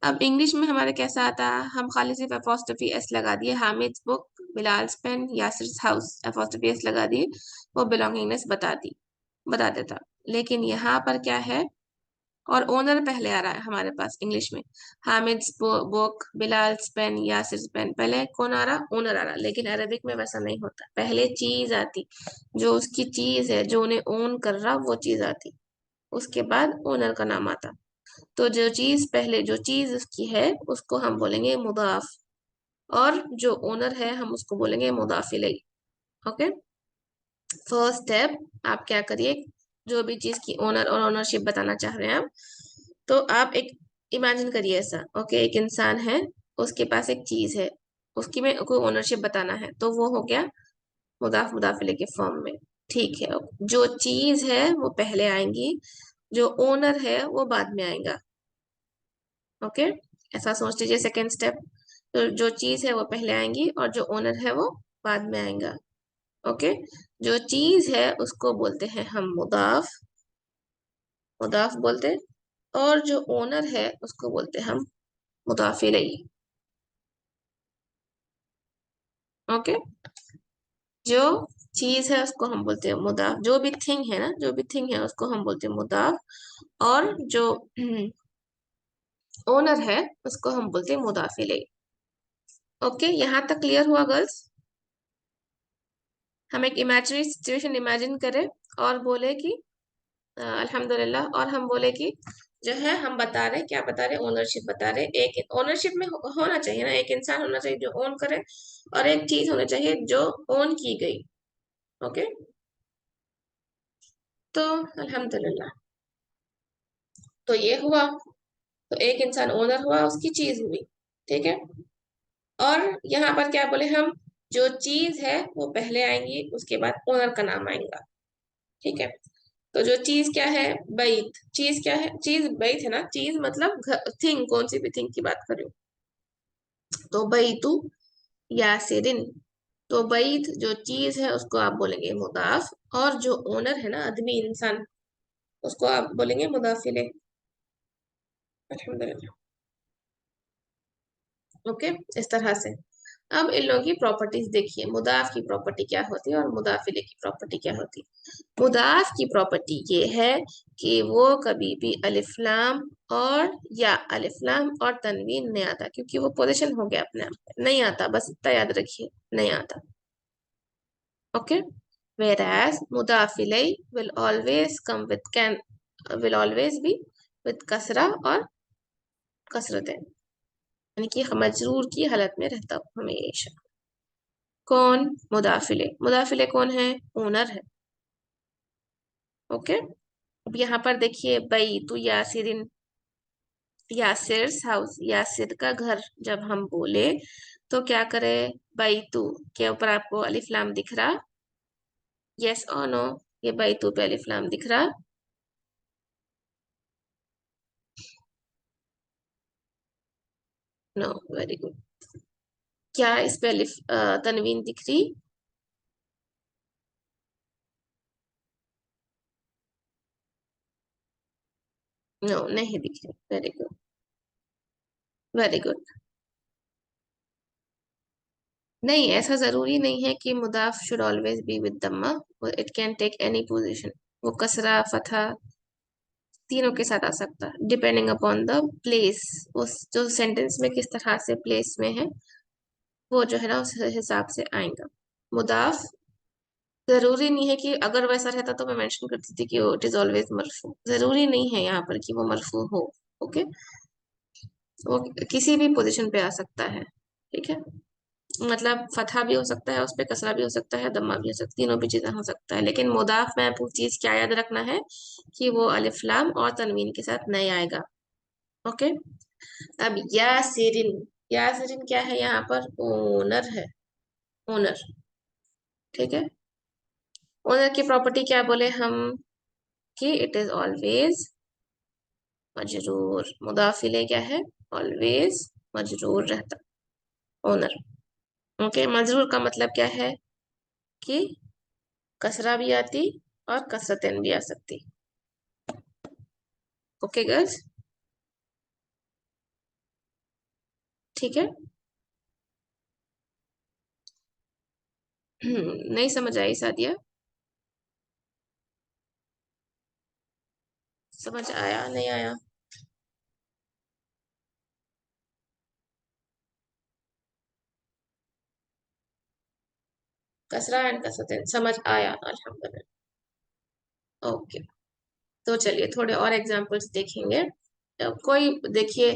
S1: अब इंग्लिश में हमारे कैसा आता है, हम खाली सिर्फ अपोस्ट्रोफी एस लगा दिए, Hamid book, Bilal pen, Yasir house, apostrophe S लगा दिए, वो बिलोंगिंगनेस बता देता। लेकिन यहाँ पर क्या है, और ओनर पहले आ रहा है हमारे पास इंग्लिश में, Hamid book, Bilal pen, Yasir pen, पहले कौन आ रहा, ओनर आ रहा। लेकिन अरबिक में वैसा नहीं होता, पहले चीज आती, जो उसकी चीज है, जो उन्हें ओन कर रहा वो चीज आती, उसके बाद ओनर का नाम आता। तो जो चीज पहले, जो चीज उसकी है उसको हम बोलेंगे मुदाफ, और जो ओनर है हम उसको बोलेंगे मुदाफ इलैह। ओके, फर्स्ट स्टेप आप क्या करिए, जो भी चीज की ओनर और ओनरशिप बताना चाह रहे हैं आप, तो आप एक इमेजिन करिए ऐसा। ओके, एक इंसान है, उसके पास एक चीज है, उसकी में कोई ओनरशिप बताना है, तो वो हो गया मुदाफ मुदाफिले के फॉर्म में। ठीक है, जो चीज है वो पहले आएंगी, जो ओनर है वो बाद में आएगा। ओके, ऐसा सोच लीजिए सेकेंड स्टेप। तो जो चीज है वो पहले आएंगी और जो ओनर है वो बाद में आएगा। ओके, जो चीज है उसको बोलते हैं हम मुदाफ, मुदाफ बोलते हैं, और जो ओनर है उसको बोलते हैं हम मुदाफ इलैह। ओके, जो चीज है उसको हम बोलते हैं मुदाफ, जो भी थिंग है ना, जो भी थिंग है उसको हम बोलते हैं मुदाफ, और जो ओनर है उसको हम बोलते हैं मुदाफ इलैह। ओके, यहाँ तक क्लियर हुआ गर्ल्स? हम एक इमेजिनरी सिचुएशन इमेजिन करें और बोले कि अल्हम्दुलिल्लाह, और हम बोले कि जो है, हम बता रहे, क्या बता रहे, ओनरशिप बता रहे। एक ओनरशिप में होना चाहिए ना, एक इंसान होना चाहिए जो ओन करे, और एक चीज होनी चाहिए जो ओन की गई। ओके, तो अल्हम्दुलिल्लाह, तो ये हुआ, तो एक इंसान ओनर हुआ, उसकी चीज हुई। ठीक है, और यहाँ पर क्या बोले हम, जो चीज है वो पहले आएंगी, उसके बाद ओनर का नाम आएगा। ठीक है, तो जो चीज क्या है, बैत, चीज क्या है, चीज बैत है ना, चीज मतलब थिंग, कौन सी भी थिंग की बात कर रही हूँ, तो बैतु यासिरिन। तो बैत जो चीज है उसको आप बोलेंगे मुदाफ, और जो ओनर है ना, आदमी इंसान, उसको आप बोलेंगे मुदाफ इलैह। अल्हम्दुलिल्लाह। ओके, इस तरह से। अब इन लोगों की प्रॉपर्टीज देखिए, मुदाफ की प्रॉपर्टी क्या होती है और मुदाफिले की प्रॉपर्टी क्या होती है। मुदाफ की प्रॉपर्टी ये है कि वो कभी भी अलिफ्लाम और या अलिफ्लाम और तनवीन नहीं आता, क्योंकि वो पोजीशन हो गया अपने आप में, नहीं आता, बस इतना याद रखिए, नहीं आता। Okay, whereas मुदाफिले will always come with can, will always be with कसरा और कसरतन, यानी कि मजरूर की हालत में रहता हूँ हमेशा। कौन? मुदाफिले। मुदाफिले कौन है? ओनर है। ओके। अब यहाँ पर देखिए, बई तू यासिरिन, यासिर हाउस, यासिर का घर जब हम बोले तो क्या करे? बई तू के ऊपर आपको अलिफ लाम दिख रहा? यस और नो? ये बई तू पे अलिफ लाम दिख रहा? No, very good. क्या इस पे अलिफ तनवीन दिख रही? नो, नहीं दिख रही। Very good, very good. नहीं, ऐसा जरूरी नहीं है कि मुदाफ शुड ऑलवेज बी विद दम्मा। It can take any position. वो कसरा फतहा तीनों के साथ आ सकता है, डिपेंडिंग अपॉन द प्लेस। उस जो सेंटेंस में किस तरह से प्लेस में है, वो जो है ना उस हिसाब से आएगा। मुदाफ जरूरी नहीं है कि अगर वैसा रहता तो मैं मेंशन करती थी कि इट इज ऑलवेज मरफू। जरूरी नहीं है यहाँ पर कि वो मरफू हो। ओके। वो किसी भी पोजीशन पे आ सकता है। ठीक है। मतलब फतहा भी हो सकता है, उस पे कसरा भी हो सकता है, दम्मा भी हो सकता है, तीनों भी चीजें हो सकता है। लेकिन मुदाफ में आपको चीज क्या याद रखना है कि वो अलिफ लाम और तनवीन के साथ नहीं आएगा। ओके। अब यासिरिन, यासिरिन क्या है यहाँ पर? ओनर है। ओनर। ठीक है। ओनर की प्रॉपर्टी क्या बोले हम? कि इट इज ऑलवेज मजरूर। मुदाफिले क्या है? ऑलवेज मजरूर रहता। ओनर। ओके। मजरूर का मतलब क्या है? कि कसरा भी आती और कसरतन भी आ सकती। Okay girls. ठीक है। नहीं समझ आई सादिया? समझ आया नहीं आया? कसरा एंड कसरतन समझ आया, अल्हम्दुलिल्लाह। ओके। तो चलिए थोड़े और एग्जांपल्स देखेंगे। कोई देखिए,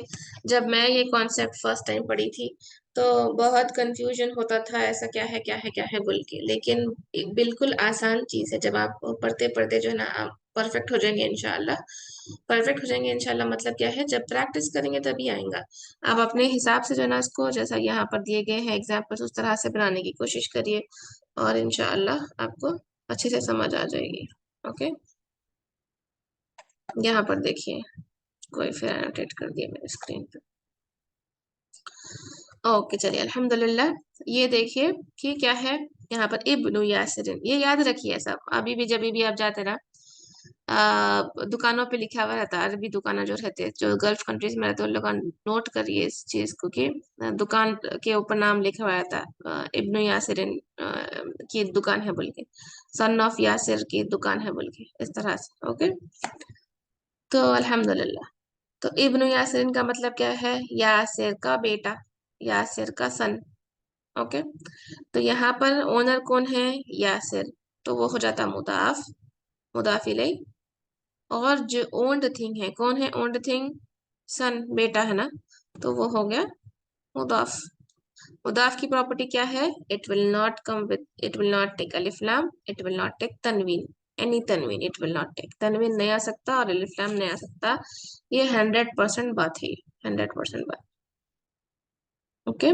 S1: जब मैं ये कॉन्सेप्ट फर्स्ट टाइम पढ़ी थी तो बहुत कंफ्यूजन होता था, ऐसा क्या है क्या है क्या है बोल के। लेकिन एक बिल्कुल आसान चीज है, जब आप पढ़ते पढ़ते जो है ना आप परफेक्ट हो जाएंगे इंशाल्लाह। परफेक्ट हो जाएंगे इंशाल्लाह, मतलब क्या है, जब प्रैक्टिस करेंगे तभी आएगा। आप अपने हिसाब से जो है ना इसको, जैसा यहाँ पर दिए गए हैं एग्जाम्पल्स, उस तरह से बनाने की कोशिश करिए और इंशाल्लाह आपको अच्छे से समझ आ जाएगी। ओके। यहाँ पर देखिए, कोई फिर एनोटेट कर दिया मेरे स्क्रीन पे। ओके चलिए अल्हम्दुलिल्लाह। ये देखिए कि क्या है यहाँ पर, इब्नु यासिरिन। ये याद रखिए सब, अभी भी जब भी आप जाते ना दुकानों पे लिखा हुआ रहता है, अरबी दुकान जो रहते हैं, जो गल्फ कंट्रीज में रहते हैं, उन लोग नोट करिए इस चीज को कि दुकान के ऊपर नाम लिखा हुआ रहता है, इब्नु यासिरिन की दुकान है बोल के, सन ऑफ यासिर की दुकान है बोल के, इस तरह से। ओके। तो अल्हम्दुलिल्लाह। तो इब्नु यासिर का मतलब क्या है? यासिर का बेटा, यासिर का सन। ओके। तो यहाँ पर ओनर कौन है? यासिर। तो वो हो जाता मुदाफ, मुदाफ इलैह। और जो ओन्ड थिंग है, कौन है ओन्ड थिंग? सन, बेटा है ना, तो वो हो गया मुदाफ। मुदाफ की प्रॉपर्टी क्या है? It will not come with, it will not take अलिफ लाम, इट विल नॉट टेक तनवीन। एनी तनवीन इट विल नॉट टेक। तनवीन नहीं आ सकता और अलिफ लाम नहीं आ सकता। ये 100% बात है, 100% बात। ओके।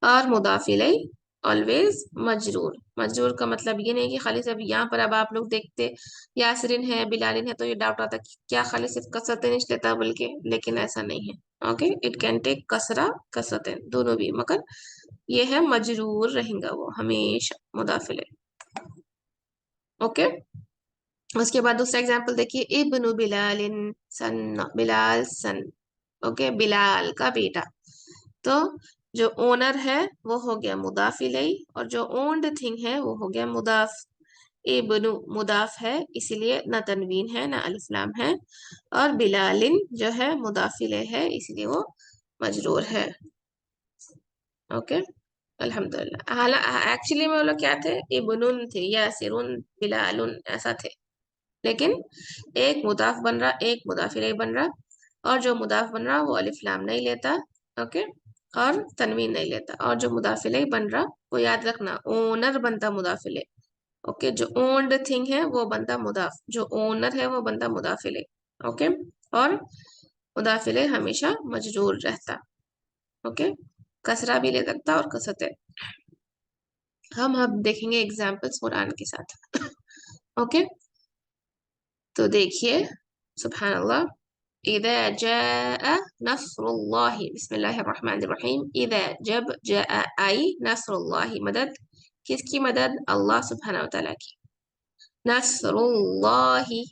S1: और मुदाफ इलैह ऑलवेज मजरूर। मजरूर का मतलब ये नहीं कि खाली सिर्फ यहाँ पर, अब आप लोग देखते यासरिन है, बिलालिन है, तो ये डाउट आता कि क्या खाली सिर्फ कसरतें नहीं लेता बोल के, लेकिन ऐसा नहीं है। ओके। इट कैन टेक कसरा कसरतें दोनों भी, मगर ये है मजरूर रहेगा वो हमेशा, मुदाफ इलैह। ओके। उसके बाद दूसरा एग्जांपल देखिए, इब्नु बिलालिन सन, बिलाल सन। ओके। बिलाल का बेटा। तो जो ओनर है वो हो गया मुदाफ इलैह, और जो ओन्ड थिंग है वो हो गया मुदाफ। इब्नु मुदाफ है, इसीलिए ना तनवीन है ना अलिफ लाम है। और बिलालिन जो है मुदाफ इलैह है, इसलिए वो मजरूर है। ओके। अल्हम्दुलिल्लाह। हाला एक्चुअली में वो लोग क्या थे? इब्नुन थे, यासिरुन, बिलालुन, ऐसा थे। लेकिन एक मुदाफ बन रहा, एक मुदाफ इलैह बन रहा। और जो मुदाफ बन रहा वो अलिफ लाम नहीं लेता, ओके, और तनवीन नहीं लेता। और जो मुदाफ इलैह बन रहा वो याद रखना, ओनर बनता मुदाफ इलैह, ओके, जो ओन्ड थिंग है वो बनता मुदाफ, जो ओनर है वो बनता मुदाफ इलैह, ओके। और मुदाफ इलैह हमेशा मजरूर रहता, ओके, कसरा भी ले सकता और कसरत। हम अब देखेंगे एग्जाम्पल्स कुरान के साथ। ओके, तो देखिए, सुभान अल्लाह, इदा जाअ नस्रुल्लाहि, बिस्मिल्लाहिर्रहमानिर्रहीम, इदा जब जाअ आई नस्रुल्लाहि, मदद, किसकी मदद? अल्लाह सुब्हानहू व तआला की। नस्रुल्लाहि,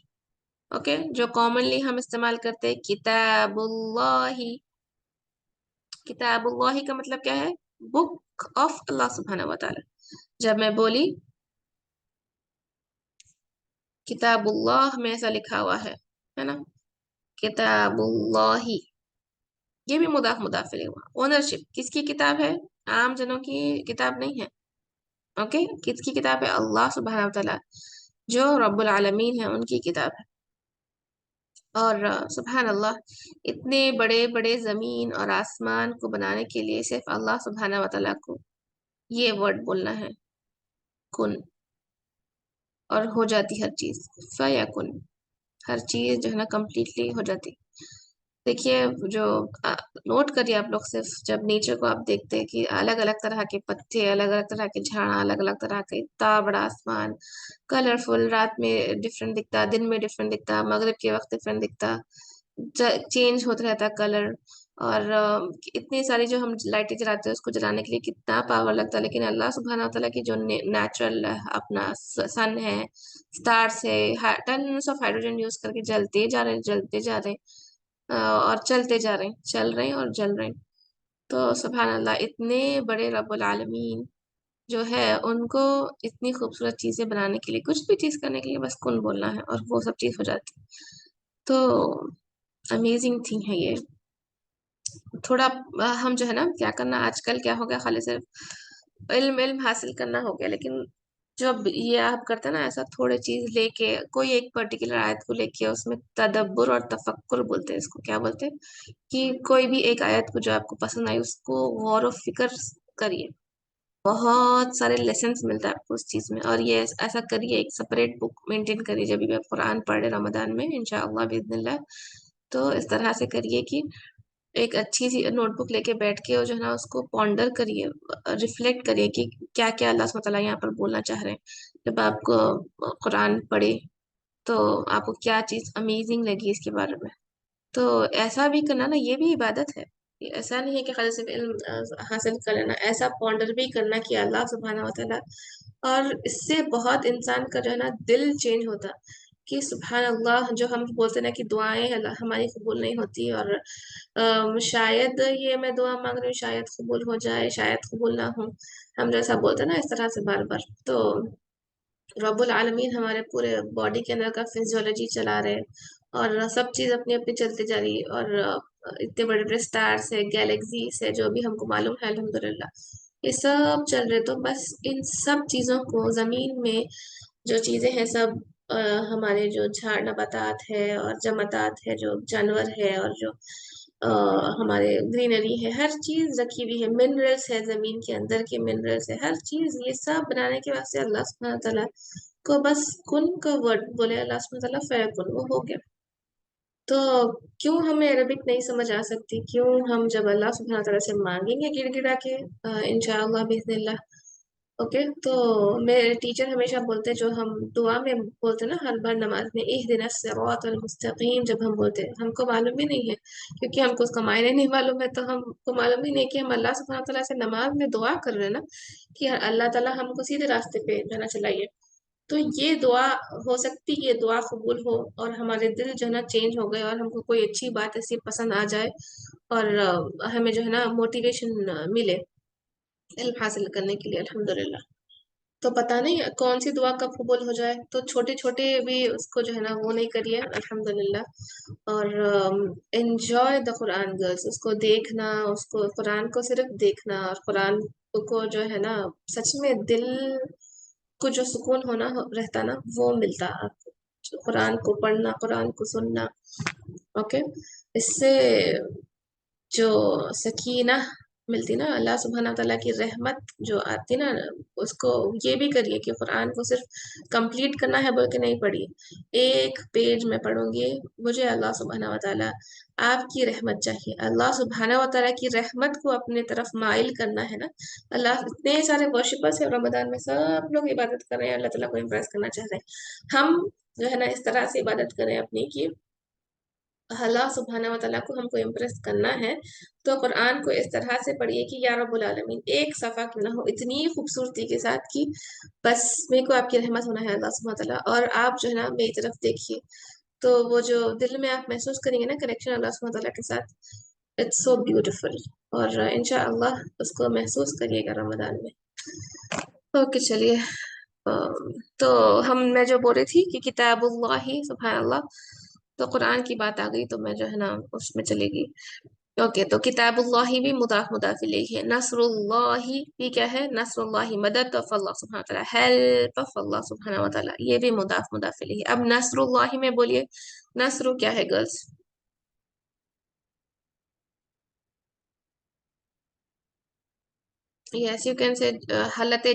S1: ओके, जो कॉमनली हम इस्तेमाल करते हैं किताबुल्लाहि, किताबुल्लाहि का मतलब क्या है? बुक ऑफ अल्लाह सुब्हानहू व तआला। जब मैं बोली किताबुल्लाह में ऐसा लिखा हुआ है ना, किताबुल्लाही, ये भी मुदाफ मुदाफ इलैह हुआ। ओनरशिप, किसकी किताब है? आम जनों की किताब नहीं है, ओके, किसकी किताब है? अल्लाह सुब्हानहू व तआला, जो रब्बुल आलमीन है, उनकी किताब है। और सुभान अल्लाह, इतने बड़े बड़े जमीन और आसमान को बनाने के लिए सिर्फ अल्लाह सुब्हानहू व तआला को ये वर्ड बोलना है, कुन, और हो जाती हर चीज, फयकुन, हर चीज जो है ना कंप्लीटली हो जाती। देखिए, जो नोट करिए आप लोग, सिर्फ जब नेचर को आप देखते हैं कि अलग अलग तरह के पत्ते, अलग अलग तरह के झाड़, अलग अलग तरह के, इतना बड़ा आसमान, कलरफुल, रात में डिफरेंट दिखता, दिन में डिफरेंट दिखता, मगरिब के वक्त डिफरेंट दिखता, चेंज होता रहता कलर। और इतनी सारी जो हम लाइटें जलाते हैं उसको जलाने के लिए कितना पावर लगता है, लेकिन अल्लाह सुब्हानहू व तआला की जो नेचुरल अपना सन है, स्टार्स है, टन्स ऑफ हाइड्रोजन यूज करके जलते जा रहे हैं, जलते जा रहे हैं, और चलते जा रहे हैं, चल रहे हैं और जल रहे हैं। तो सुभान अल्लाह, इतने बड़े रब्बुल आलमीन जो है, उनको इतनी खूबसूरत चीजें बनाने के लिए, कुछ भी चीज करने के लिए बस कुन बोलना है और वो सब चीज हो जाती है। तो अमेजिंग थिंग है ये। थोड़ा हम जो है ना, क्या करना आजकल क्या हो गया, खाली सिर्फ इल्म इल्म हासिल करना हो गया, लेकिन जब ये आप करते हैं ना ऐसा, थोड़े चीज लेके, कोई एक पर्टिकुलर आयत को लेके उसमें तदब्बुर और तफक्कुर बोलते हैं, इसको क्या बोलते हैं, कि कोई भी एक आयत को जो आपको पसंद आई उसको गौर और फिक्र करिए, बहुत सारे लेसन्स मिलता है आपको उस चीज में। और ये ऐसा करिए, एक सेपरेट बुक मेंटेन करिए जब भी आप कुरान पढ़ रहे रमजान में, इंशाअल्लाह बिइज्निल्लाह। तो इस तरह से करिए कि एक अच्छी सी नोटबुक लेके बैठ के, और जो है ना उसको पॉन्डर करिए, रिफ्लेक्ट करिए कि क्या क्या अल्लाह सुब्हानहू व तआला यहाँ पर बोलना चाह रहे हैं। जब आपको कुरान पढ़े तो आपको क्या चीज अमेजिंग लगी इसके बारे में। तो ऐसा भी करना ना, ये भी इबादत है। ये ऐसा नहीं है कि खाली सिर्फ इल्म हासिल कर लेना, ऐसा पॉन्डर भी करना कि अल्लाह सुब्हानहू व तआला, और इससे बहुत इंसान का जो है ना दिल चेंज होता, कि सुभान अल्लाह, जो हम बोलते हैं ना कि दुआएं अल्लाह हमारी कबूल नहीं होती, और शायद ये मैं दुआ मांग रही हूँ, शायद कबूल हो जाए, शायद कबूल ना हो, हम जैसा बोलते हैं ना इस तरह से बार बार। तो रब्बुल आलमीन हमारे पूरे बॉडी के अंदर का फिजियोलॉजी चला रहे हैं, और सब चीज अपनी अपनी चलती जा रही है, और इतने बड़े बड़े स्टार्स है, गैलेक्सीज है, जो भी हमको मालूम है अल्हम्दुलिल्लाह, ये सब चल रहे। तो बस इन सब चीजों को, जमीन में जो चीजें हैं सब, अ, हमारे जो झाड़ नबातात है और जमातात है, जो जानवर है, और जो अ, हमारे ग्रीनरी है, हर चीज रखी हुई है, मिनरल्स है, जमीन के अंदर के मिनरल्स है, हर चीज, ये सब बनाने के वास्ते अल्लाह सुब्हानहू व तआला को बस कुन का वर्ड बोले अल्लाह सुब्हानहू व तआला, फयकुन, वो हो गया। तो क्यों हमें अरबिक नहीं समझ आ सकती? क्यों हम जब अल्लाह सुब्हानहू व तआला से मांगेंगे गिड़गिड़ा के, इंशाअल्लाह बिइज्निल्लाह, ओके। तो मेरे टीचर हमेशा बोलते हैं, जो हम दुआ में बोलते हैं ना हर बार नमाज में, इहदिनस सिरातल मुस्तकीम, जब हम बोलते हैं, हमको मालूम भी नहीं है, क्योंकि हमको उसका मायने नहीं मालूम है, तो हमको मालूम ही नहीं कि हम अल्लाह सुब्हानहू व तआला से नमाज में दुआ कर रहे हैं ना, कि अल्लाह ताला हमको सीधे रास्ते पे जाना चलाइए। तो ये दुआ हो सकती है, ये दुआ कबूल हो, और हमारे दिल जो है ना चेंज हो गए, और हमको कोई अच्छी बात ऐसी पसंद आ जाए, और हमें जो है ना मोटिवेशन मिले इल्म हासिल करने के लिए, अल्हम्दुलिल्लाह। तो पता नहीं कौन सी दुआ कब कबूल हो जाए, तो छोटे छोटे भी उसको जो है ना वो नहीं करिए, अल्हम्दुलिल्लाह। और एंजॉय द कुरान गर्ल्स, उसको देखना, उसको कुरान को सिर्फ देखना, और कुरान को जो है ना, सच में दिल को जो सुकून होना रहता ना, वो मिलता आपको, कुरान को पढ़ना, कुरान को सुनना। ओके, इससे जो सकीना मिलती ना, अल्लाह सुब्हाना तआला की रहमत जो आती ना, उसको ये भी करिए कि कुरान को सिर्फ कंप्लीट करना है बोल के नहीं पढ़िए। एक पेज में पढ़ूंगी, मुझे अल्लाह सुब्हाना तआला आपकी रहमत चाहिए, अल्लाह सुब्हाना तआला की रहमत को अपने तरफ माइल करना है ना। अल्लाह, इतने सारे वर्शिपर्स है रमजान में, सब लोग इबादत कर रहे हैं, अल्लाह ताला को इम्प्रेस करना चाह रहे हैं। हम जो है ना इस तरह से इबादत करें अपनी की अल्लाह सुब्हाना व तआला को हमको इम्प्रेस करना है। तो कुरान को इस तरह से पढ़िए कि या रब्बुल आलमीन, एक सफ़ा क्यों ना हो, इतनी खूबसूरती के साथ कि बस मेरे को आपकी रहमत होना है अल्लाह सुब्हाना तआला, और आप जो है ना मेरी तरफ देखिए। तो वो जो दिल में आप महसूस करेंगे ना कनेक्शन अल्लाह सुब्हाना तआला के साथ, इट्स सो ब्यूटीफुल। और इंशाअल्लाह उसको महसूस करिएगा रमजान में। ओके चलिए। तो मैं जो बोल रही थी कि किताबुल्लाही सुभान अल्लाह, तो कुरान की बात आ गई तो मैं जो है ना उसमें चलेगी। ओके, तो किताबुल्लाही भी मुदाफ मुदाफ इलैहि है, नसरुल्लाही भी क्या है, नसरुल्लाही मदद ऑफ अल्लाह सुब्हानहू व तआला, हेल्प ऑफ अल्लाह सुब्हानहू व तआला, ये भी मुदाफ मुदाफ इलैहि। अब नसरुल्लाही में बोलिए, नसरु क्या है girls? Yes you can say हालत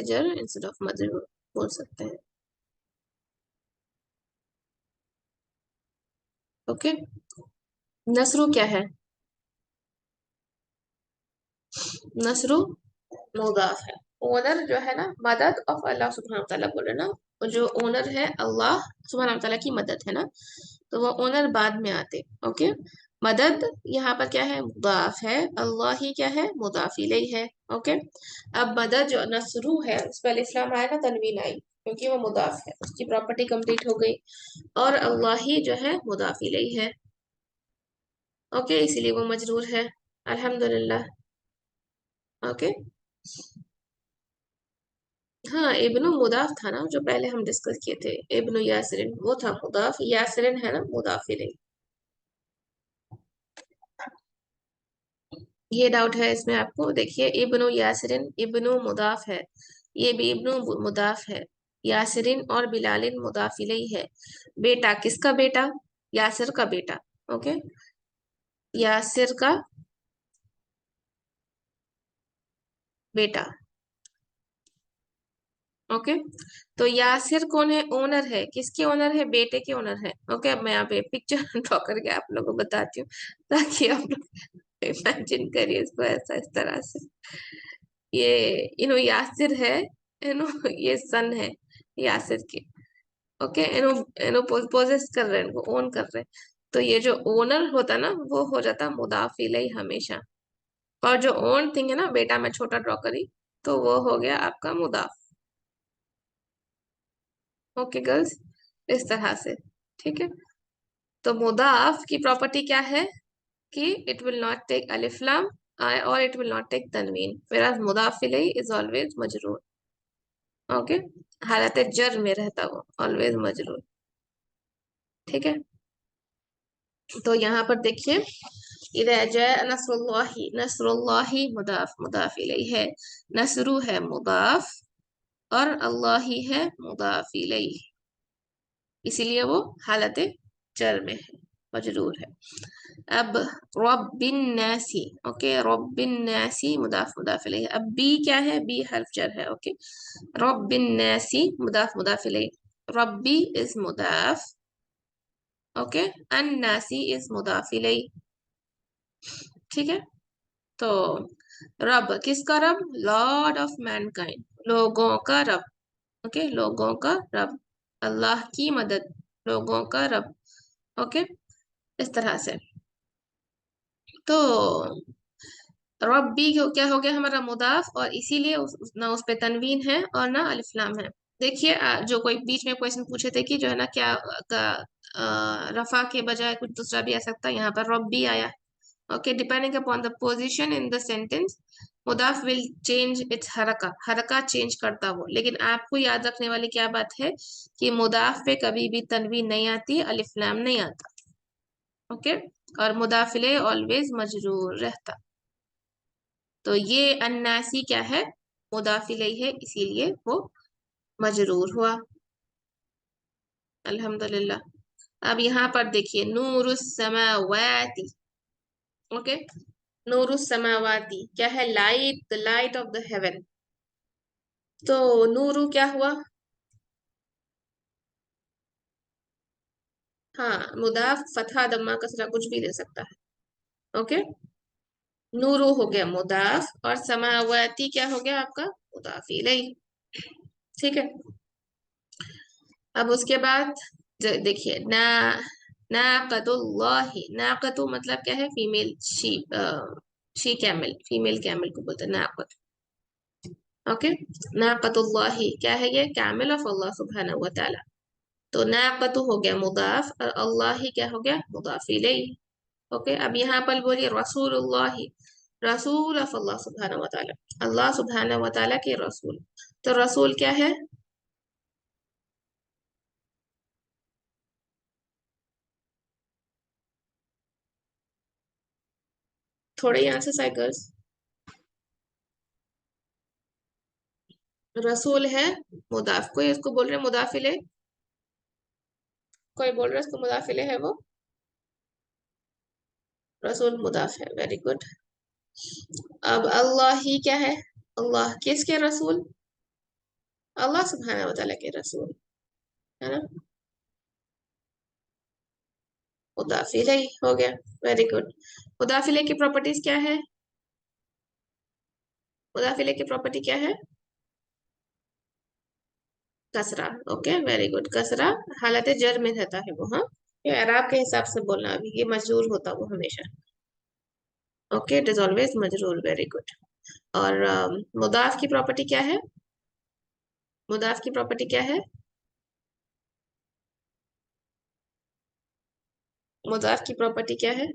S1: जर इंस्टेड ऑफ मजरूर बोल सकते हैं। ओके, नसरु क्या है? नसरु मुदाफ है। ओनर जो है ना, मदद ऑफ अल्लाह सुब्हानहू तआला बोले ना, वो जो ओनर है अल्लाह सुब्हानहू तआला की मदद है ना, तो वो ओनर बाद में आते। ओके, मदद यहाँ पर क्या है, मुदाफ है, अल्लाह ही क्या है, मुदाफ इलैहि है। ओके, अब मदद जो नसरु है उस पर अलिफ लाम आया ना, तनवीन आई, क्योंकि वो मुदाफ है, उसकी प्रॉपर्टी कंप्लीट हो गई। और अल्लाह ही जो है मुदाफ इलैहि है। ओके, इसीलिए वो मजरूर है। अल्हम्दुलिल्लाह। ओके, हाँ, इब्नु मुदाफ था ना जो पहले हम डिस्कस किए थे, इब्नु यासरिन वो था मुदाफ, यासरिन है ना मुदाफ इलैहि। ये डाउट है इसमें आपको? देखिए, इब्नु यासरिन इब्नु मुदाफ है, ये भी इब्नु मुदाफ है, यासरिन और बिलालिन मुदाफ इलैहि है। बेटा किसका बेटा? यासिर का बेटा। ओके, यासिर का बेटा। ओके, तो यासिर कौन है? ओनर है, किसके ओनर है? बेटे के ओनर है। ओके, अब मैं यहाँ पे पिक्चर ड्रॉ करके आप लोगों को बताती हूँ ताकि आप लोग इमेजिन करिए इसको ऐसा, इस तरह से। ये यासिर है, ये सन है यासिर के। ओके, पोजेस कर रहे हैं, इनको ओन कर रहे हैं। तो ये जो ओनर होता ना वो हो जाता मुदाफ इलैहि हमेशा, और जो ओन थिंग है ना, बेटा मैं छोटा ड्रॉ करी, तो वो हो गया आपका मुदाफ। ओके गर्ल्स, इस तरह से। ठीक है, तो मुदाफ की प्रॉपर्टी क्या है कि इट विल नॉट टेक अलिफ लाम और इट विल नॉट टेक तनवीन, whereas मुदाफ इलैहि इज ऑलवेज मजरूर। ओके, हालत जर में रहता वो, ऑलवेज मजरूर। ठीक है, तो यहाँ पर देखिए, इधा जाए नसरुल्लाही, नसरुल्लाही मुदाफ मुदाफ इलैहि है, नसरु है मुदाफ, और अल्लाह ही है मुदाफ इलैहि, इसीलिए वो हालत जर में है, मजरूर है। अब रब्बिन नासी, ओके, रब्बिन नासी मुदाफ मुदाफ इलैहि। अब बी क्या है? बी हर्फ जर है। ओके, रब्बिन नासी मुदाफ मुदाफ इलैहि, रब्बी इज मुदाफ। ओके, अन्नासी इज मुदाफ इलैहि। ठीक है, तो रब किसका रब? लॉर्ड ऑफ मैनकाइंड, लोगों का रब। ओके, लोगों का रब, अल्लाह की मदद, लोगों का रब। ओके, इस तरह से। तो रब्बी क्या हो गया हमारा? मुदाफ, और इसीलिए ना उस पे तनवीन है और ना अलिफ लाम है। देखिए, जो कोई बीच में क्वेश्चन पूछे थे कि जो है ना क्या रफा के बजाय कुछ दूसरा भी आ सकता है, यहाँ पर रब्बी आया। Okay, depending upon the position in the sentence, मुदाफ विल चेंज इट्स हरका, हरका चेंज करता वो। लेकिन आपको याद रखने वाली क्या बात है कि मुदाफ पे कभी भी तनवीन नहीं आती, अलिफ लाम नहीं आता। ओके, और मुदाफिले ऑलवेज मजरूर रहता। तो ये अन्नासी क्या है? मुदाफिले है, इसीलिए वो मजरूर हुआ। अल्हम्दुलिल्लाह। अब यहाँ पर देखिए नूरुस समावाती। ओके, नूरुस समावाती क्या है? Light, the light of the haven. तो नूरू क्या हुआ? हाँ, मुदाफ फतहा दम्मा कसरा कुछ भी दे सकता है। ओके, नूरू हो गया मुदाफ और समावाती क्या हो गया आपका? मुदाफ इलैह। ठीक है, अब उसके बाद देखिए नाकतुल्लाही। नाकतु मतलब क्या है? Female sheep, she camel, female camel को बोलते हैं नाकत। ओके, नाकतुल्लाही क्या है? ये कैमल ऑफ अल्लाह सुब्हानहू व तआला। तो नाकतु हो गया मुदाफ और अल्लाह ही क्या हो गया? मुदाफ इलैह। ओके, अब यहाँ पर बोलिए रसूलुल्लाही, रसूल ऑफ अल्लाह सुब्हानहू व तआला, अल्लाह सुब्हानहू व तआला के रसूल। तो रसूल क्या है? थोड़े यहाँ से साइकिल्स। रसूल है मुदाफ, कोई इसको बोल रहे मुदाफिले, कोई बोल रहा है इसको मुदाफिले है वो। रसूल मुदाफ है, वेरी गुड। अब अल्लाह ही क्या है? अल्लाह किसके रसूल? अल्लाह सुब्हानहू व तआला के रसूल, है ना? मुदाफिले हो गया, वेरी गुड। मुदाफिले की प्रॉपर्टीज क्या है? मुदाफिले की प्रॉपर्टी क्या है? कसरा। Okay, very good. कसरा हालत जर में रहता है वो, हाँ। ये एराब के हिसाब से बोलना, अभी ये मजरूर होता वो हमेशा। ओके, इट इज ऑलवेज मजरूर, वेरी गुड। और मुदाफ की प्रॉपर्टी क्या है? मुदाफ की प्रॉपर्टी क्या है? मुदाफ की प्रॉपर्टी क्या है?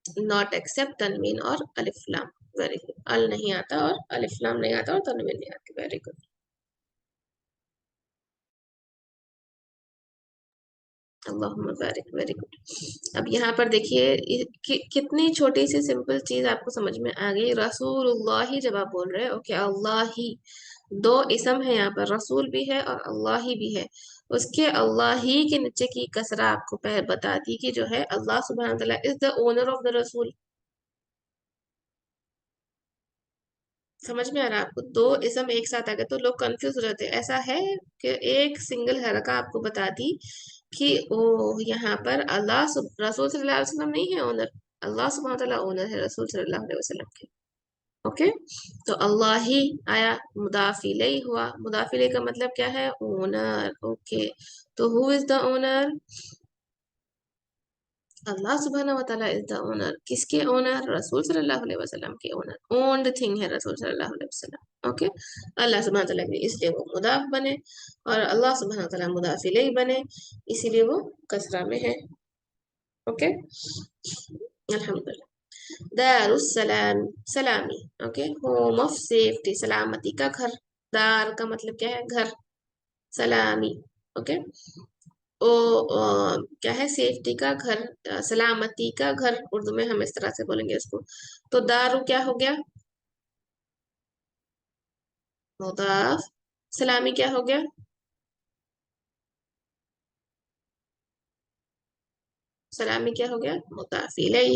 S1: नॉट एक्सेप्ट तनवीन और अलिफ लाम। वेरी गुड, अल नहीं आता और अलिफ लाम नहीं आता और तनवीन नहीं आती, वेरी गुड। अल्लाहुम्मा बारिक, वेरी गुड। अब यहाँ पर देखिए कितनी छोटी सी सिंपल चीज आपको समझ में आ गई। रसूलुल्लाह ही जब आप बोल रहे हैं, ओके, अल्लाह ही, दो इसम है यहाँ पर, रसूल भी है और अल्लाह ही भी है। उसके अल्लाह ही के नीचे की कसरा आपको पहले बता दी कि जो है अल्लाह सुब्हानहू व तआला is the owner of the रसूल। समझ में आ रहा है आपको? दो इसम एक साथ आ गए तो लोग कंफ्यूज हो जाते हैं। ऐसा है कि एक सिंगल हरका आपको बता दी कि ओ यहाँ पर रसूल सल्लल्लाहु अलैहि वसल्लम नहीं है ओनर, अल्लाह सुब्हानहू व तआला ओनर है रसूल सल्लल्लाहु अलैहि वसल्लम के। ओके, तो अल्लाह ही आया, मुदाफ इलैह हुआ। मुदाफ इलैह का मतलब क्या है? ओनर। ओके, तो हु इज द ओनर? अल्लाह सुब्हानहू व तआला इज द ओनर। किसके ओनर? रसूल सल्लल्लाहु अलैहि वसल्लम के ओनर। ओन्ड थिंग है रसूल सल्लल्लाहु अलैहि वसल्लम। ओके, अल्लाह सुब्हानहू व तआला के, इसलिए वो मुदाफ बने, और अल्लाह सुब्हानहू व तआला मुदाफ इलैह बने, इसीलिए वो कसरा में है। ओके, अल्हम्दुलिल्लाह। दारुस्सलाम, सलामी। ओके, होम ऑफ सेफ्टी, सलामती का घर। दार का मतलब क्या है? घर। सलामी। ओके, ओ, क्या है? सेफ्टी का घर, सलामती का घर, उर्दू में हम इस तरह से बोलेंगे इसको। तो दारू क्या हो गया? मुदाफ। सलामी क्या हो गया? सलामी क्या हो गया? मुदाफ इलैह।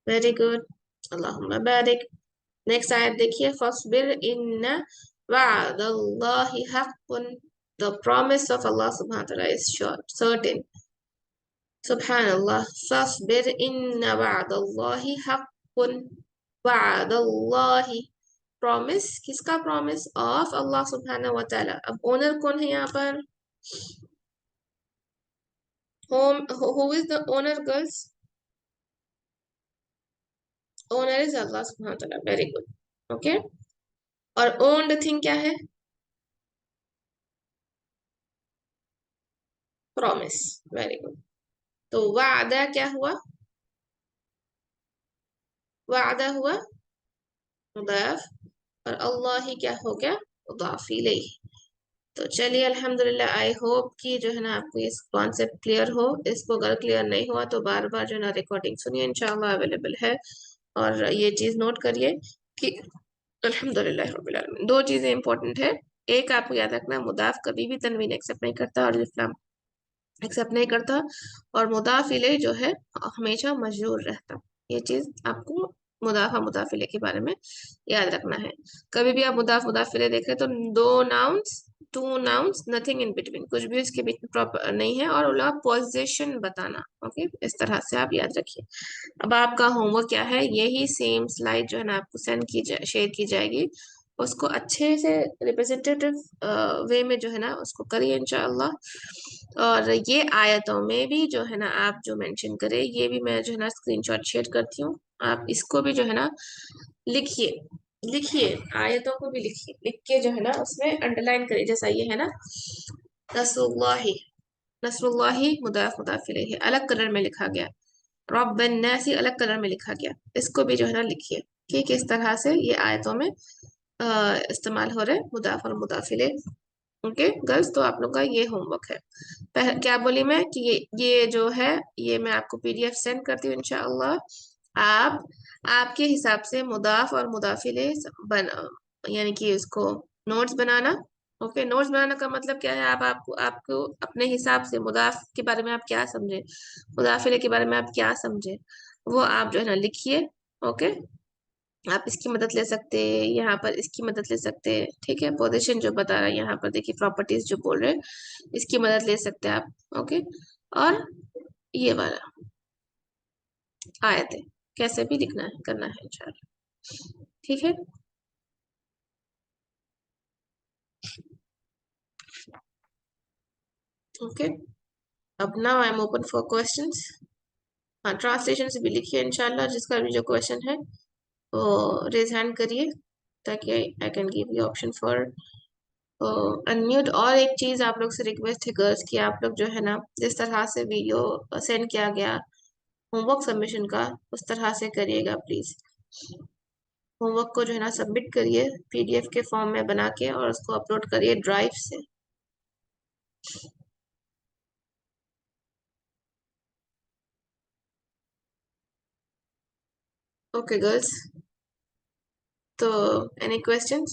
S1: वेरी गुड, अल्लाहुम्मा बारिक। नेक्स्ट आयत देखिए, फस्बिर इन्ना वअदल्लाहि हक़्क़ुन, the promise of Allah subhanahu wa ta'ala is sure, certain. Subhanallah. Fasbir inna wa'dallahi haqqun। वa'दल्लाहि, प्रॉमिस, किसका प्रॉमिस? ऑफ अल्लाह सुब्हानहू व तआला। अब ओनर कौन है यहाँ पर? Home, who is the owner girls? Owner is Allah सुब्हानहू व तआला, वेरी गुड। ओके, और ओन्ड थिंग क्या है? Promise, very good. तो वादा क्या हुआ? वादा हुआ मुदाफ, और अल्लाह ही क्या हो गया? मुदाफ इलैह। तो चलिए अल्हम्दुलिल्लाह, आई होप कि जो है ना आपको ये कॉन्सेप्ट क्लियर हो। इसको अगर क्लियर नहीं हुआ तो बार बार जो है ना रिकॉर्डिंग सुनिए, इंशाल्लाह अवेलेबल है। और ये चीज नोट करिए कि अल्हम्दुलिल्लाह रब्बिल आलमीन। दो चीजें इंपॉर्टेंट है। एक आपको याद रखना, मुदाफ कभी भी तनवीन एक्सेप्ट नहीं करता और इस्लाम एक्सेप्ट नहीं करता, और मुदाफ इले जो है हमेशा मजरूर रहता। ये चीज आपको मुदाफा मुदाफिले के बारे में याद रखना है। कभी भी आप मुदाफ मुदाफिले देखें तो दो nouns, two nouns, nothing in between, कुछ भी उसके बीच में प्रॉपर नहीं है, और उनका पोजीशन बताना। ओके, इस तरह से आप याद रखिए। अब आपका होमवर्क क्या है, यही सेम स्लाइड जो है ना आपको सेंड की जाए, शेयर की जाएगी। उसको अच्छे से रिप्रेजेंटेटिव वे में जो है ना उसको करिए इंशाअल्लाह। और ये आयतों में भी जो है ना आप जो मेंशन करें, ये भी मैं जो है ना स्क्रीनशॉट शेयर करती हूँ। आप इसको भी जो है ना लिखिए, लिखिए आयतों को भी लिखिए, लिख के जो है ना उसमें अंडरलाइन करिए, जैसा ये है ना नसरुल्लाही, नसरुल्लाही मुदाफ मुदाफ इलैहि अलग कलर में लिखा गया, रब्बन नासी अलग कलर में लिखा गया। इसको भी जो है ना लिखिए कि किस तरह से ये आयतों में इस्तेमाल हो रहे मुदाफ और मुदाफिले। ओके गर्ल्स, तो आप लोग का ये होमवर्क है। क्या बोली मैं कि ये जो है ये मैं आपको पीडीएफ सेंड करती हूँ इंशाअल्लाह। आप आपके हिसाब से मुदाफ और मुदाफिले बना, यानी कि उसको नोट्स बनाना। ओके, नोट्स बनाने का मतलब क्या है, आप आपको आपको अपने हिसाब से मुदाफ के बारे में आप क्या समझे, मुदाफिले के बारे में आप क्या समझे, वो आप जो है ना लिखिए। ओके, आप इसकी मदद ले सकते हैं, यहाँ पर इसकी मदद ले सकते हैं। ठीक है, पोजीशन जो बता रहा है यहाँ पर देखिए, प्रॉपर्टीज जो बोल रहे हैं, इसकी मदद ले सकते हैं आप। ओके, और ये वाला आयत है, कैसे भी लिखना है करना है इंशाल्लाह। ठीक है, ओके। अब now I am open for questions. हाँ, ट्रांसलेशन से भी लिखिए इंशाल्लाह, जिसका भी जो क्वेश्चन है वो रेज हैंड करिए, ताकि I can give you option for unmute. और एक चीज आप लोग से रिक्वेस्ट है गर्ल्स कि आप लोग जो है ना जिस तरह से वीडियो सेंड किया गया होमवर्क सबमिशन का, उस तरह से करिएगा प्लीज। होमवर्क को जो है ना सबमिट करिए पीडीएफ के फॉर्म में बना के, और उसको अपलोड करिए ड्राइव से। ओके गर्ल्स, तो एनी क्वेश्चंस?